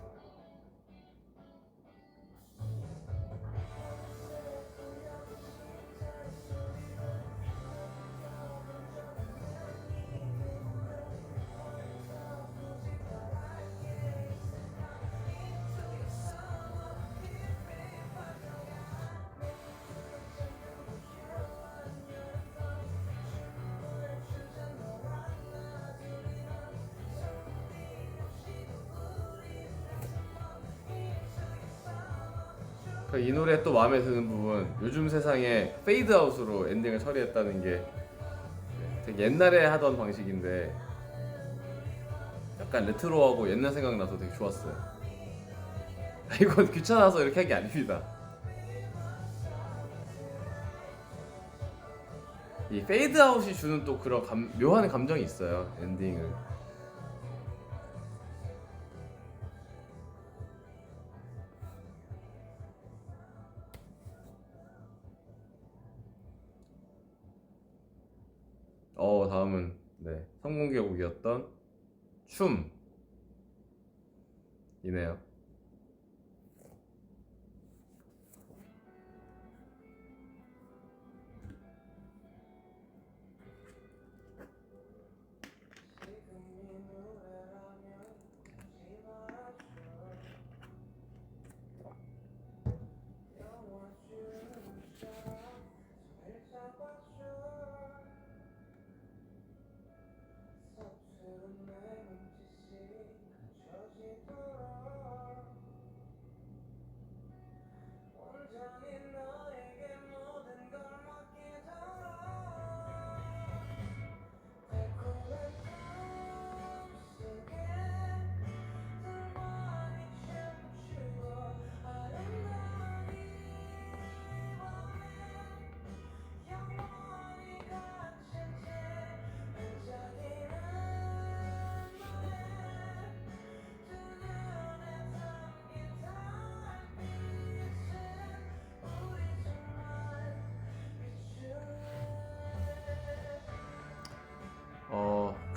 이 노래 또 마음에 드는 부분, 요즘 세상에 페이드아웃으로 엔딩을 처리했다는 게 되게 옛날에 하던 방식인데 약간 레트로하고 옛날 생각나서 되게 좋았어요. 이건 귀찮아서 이렇게 한 게 아닙니다. 이 페이드아웃이 주는 또 그런 묘한 감정이 있어요. 엔딩을. 다음은 네, 성공개곡이었던 춤이네요.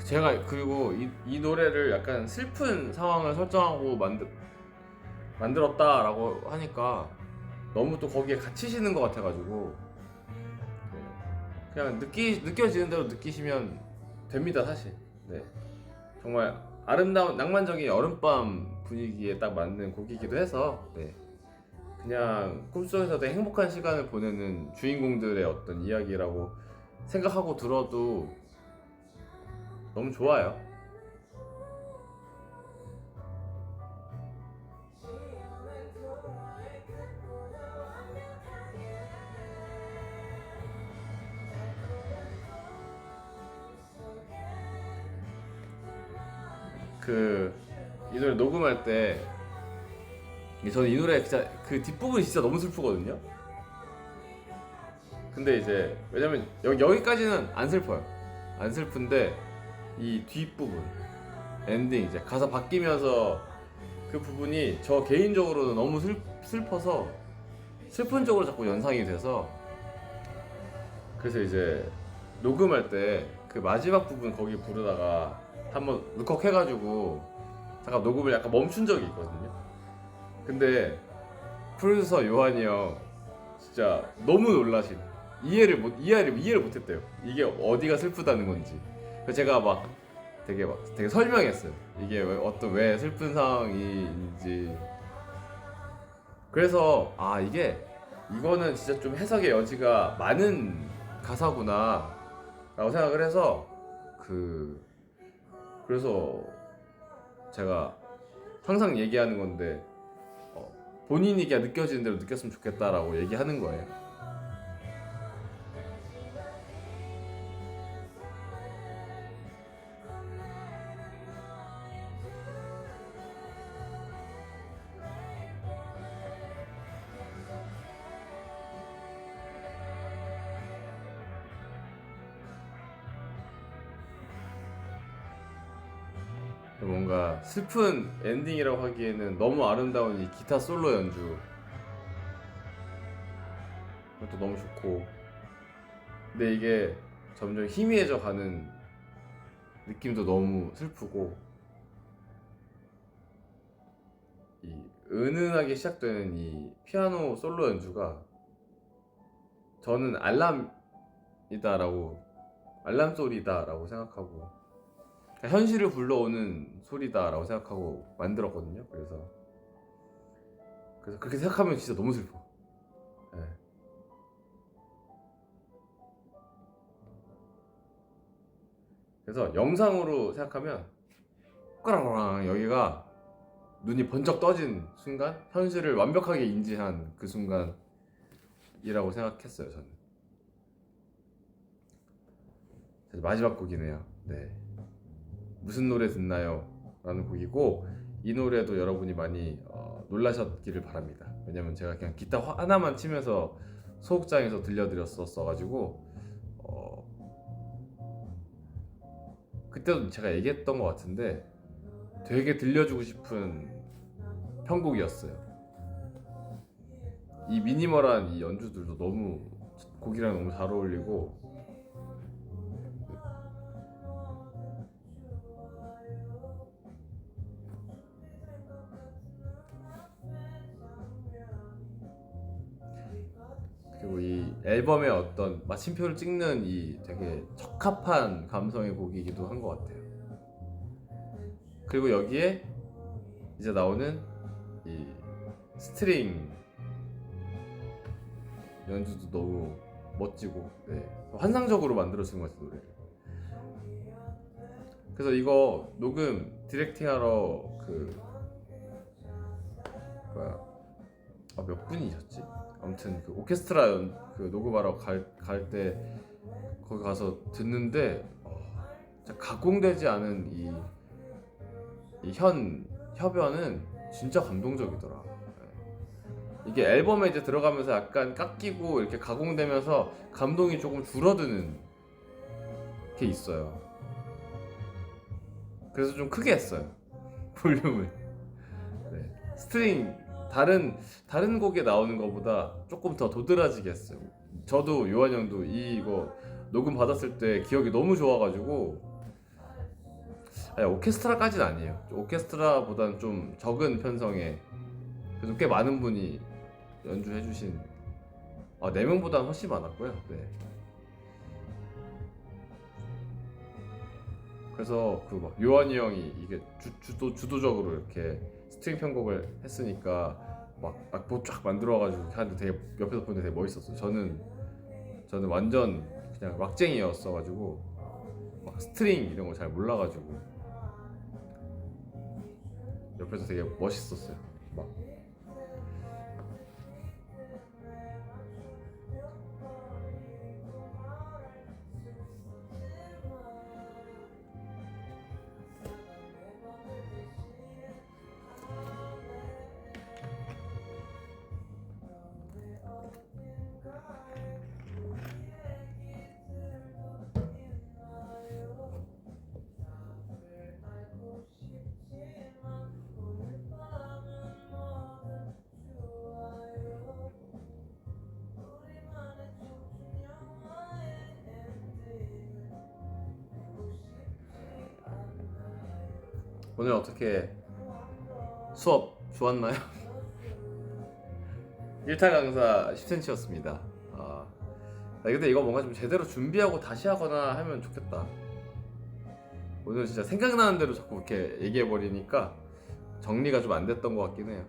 제가 그리고 이 노래를 약간 슬픈 상황을 설정하고 만들었다라고 하니까 너무 또 거기에 갇히시는 것 같아가지고 네, 그냥 느껴지는 대로 느끼시면 됩니다, 사실. 네, 정말 아름다운 낭만적인 여름밤 분위기에 딱 맞는 곡이기도 해서 네, 그냥 꿈속에서 되게 행복한 시간을 보내는 주인공들의 어떤 이야기라고 생각하고 들어도 너무 좋아요. 이 노래 녹음할 때 저는 이 노래 진짜 그 뒷부분이 진짜 너무 슬프거든요. 근데 이제 왜냐면 여기까지는 안 슬퍼요. 안 슬픈데 이 뒷부분 엔딩 이제 가사 바뀌면서 그 부분이 저 개인적으로는 너무 슬퍼서 슬픈 쪽으로 자꾸 연상이 돼서 그래서 이제 녹음할 때 그 마지막 부분 거기 부르다가 한번 울컥해가지고 잠깐 녹음을 약간 멈춘 적이 있거든요. 근데 프로듀서 요한이 형 진짜 너무 놀라신 이해를 못했대요. 이게 어디가 슬프다는 건지. 그래서 제가 막 되게 설명했어요. 이게 왜 슬픈 상황인지. 그래서 이거는 진짜 좀 해석의 여지가 많은 가사구나 라고 생각을 해서 그래서 제가 항상 얘기하는 건데 본인이 그냥 느껴지는 대로 느꼈으면 좋겠다라고 얘기하는 거예요. 뭔가 슬픈 엔딩이라고 하기에는 너무 아름다운 이 기타 솔로 연주 그것도 너무 좋고, 근데 이게 점점 희미해져 가는 느낌도 너무 슬프고, 이 은은하게 시작되는 이 피아노 솔로 연주가 저는 알람이다라고, 알람 소리다라고 생각하고, 현실을 불러오는 소리다라고 생각하고 만들었거든요. 그래서 그렇게 생각하면 진짜 너무 슬퍼. 네. 그래서 영상으로 생각하면 꾸랑꾸랑 여기가 눈이 번쩍 떠진 순간, 현실을 완벽하게 인지한 그 순간이라고 생각했어요. 저는 마지막 곡이네요. 네. 무슨 노래 듣나요? 라는 곡이고, 이 노래도 여러분이 많이 놀라셨기를 바랍니다. 왜냐면 제가 그냥 기타 하나만 치면서 소극장에서 들려드렸었어 가지고 그때도 제가 얘기했던 것 같은데 되게 들려주고 싶은 편곡이었어요. 이 미니멀한 이 연주들도 너무 곡이랑 너무 잘 어울리고, 그리고 이 앨범의 어떤 마침표를 찍는 이 되게 적합한 감성의 곡이기도 한 것 같아요. 그리고 여기에 이제 나오는 이 스트링 연주도 너무 멋지고, 네. 환상적으로 만들어진 것 같아요, 노래를. 그래서 이거 녹음 디렉팅하러 몇 분이셨지? 아무튼 그 오케스트라 그 녹음하러 갈 때 거기 가서 듣는데 진짜 가공되지 않은 이 협연은 진짜 감동적이더라. 이게 앨범에 이제 들어가면서 약간 깎이고 이렇게 가공되면서 감동이 조금 줄어드는 게 있어요. 그래서 좀 크게 했어요, 볼륨을. 네. 스트링 다른 곡에 나오는 것보다 조금 더 도드라지게 했어요. 저도 요한 형도 이거 녹음 받았을 때 기억이 너무 좋아가지고, 아니, 오케스트라까지는 아니에요. 오케스트라보다는 좀 적은 편성에 그래도 꽤 많은 분이 연주해주신, 4명보다는 훨씬 많았고요. 네. 그래서 그 막 요한이 형이 이게 주도적으로 이렇게 스트링 편곡을 했으니까 막 악보 쫙 만들어가지고 하는데 되게 옆에서 보는데 되게 멋있었어요. 저는 완전 그냥 락쟁이였어가지고 막 스트링 이런 거 잘 몰라가지고 옆에서 되게 멋있었어요. 막 오늘 어떻게 수업 좋았나요? 1타 강사 10cm였습니다. 근데 이거 뭔가 좀 제대로 준비하고 다시 하거나 하면 좋겠다. 오늘 진짜 생각나는 대로 자꾸 이렇게 얘기해버리니까 정리가 좀 안 됐던 것 같긴 해요.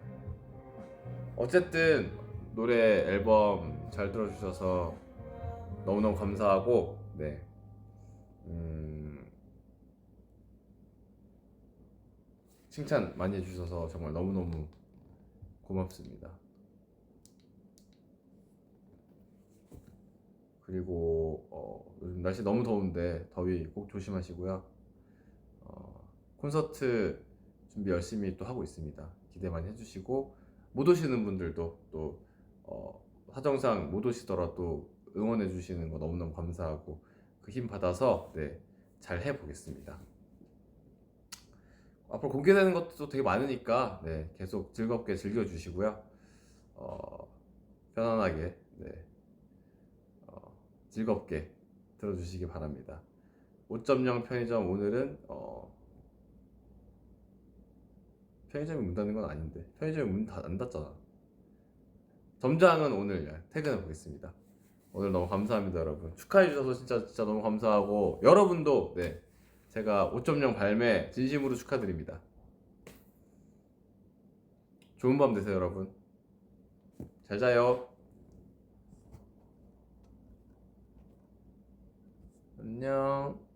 어쨌든 노래 앨범 잘 들어주셔서 너무너무 감사하고, 네. 칭찬 많이 해주셔서 정말 너무너무 고맙습니다. 그리고 요즘 날씨 너무 더운데 더위 꼭 조심하시고요. 콘서트 준비 열심히 또 하고 있습니다. 기대 많이 해주시고, 못 오시는 분들도 또 사정상 못 오시더라도 응원해 주시는 거 너무너무 감사하고 그 힘 받아서 네, 잘 해보겠습니다. 앞으로 공개되는 것도 되게 많으니까 네, 계속 즐겁게 즐겨주시고요. 편안하게 네, 즐겁게 들어주시기 바랍니다. 5.0 편의점 오늘은 편의점이 문 닫는 건 아닌데 편의점이 문 안 닫잖아. 점장은 오늘 퇴근해 보겠습니다. 오늘 너무 감사합니다, 여러분. 축하해 주셔서 진짜 너무 감사하고 여러분도 네 제가 5.0 발매 진심으로 축하드립니다. 좋은 밤 되세요, 여러분. 잘 자요. 안녕.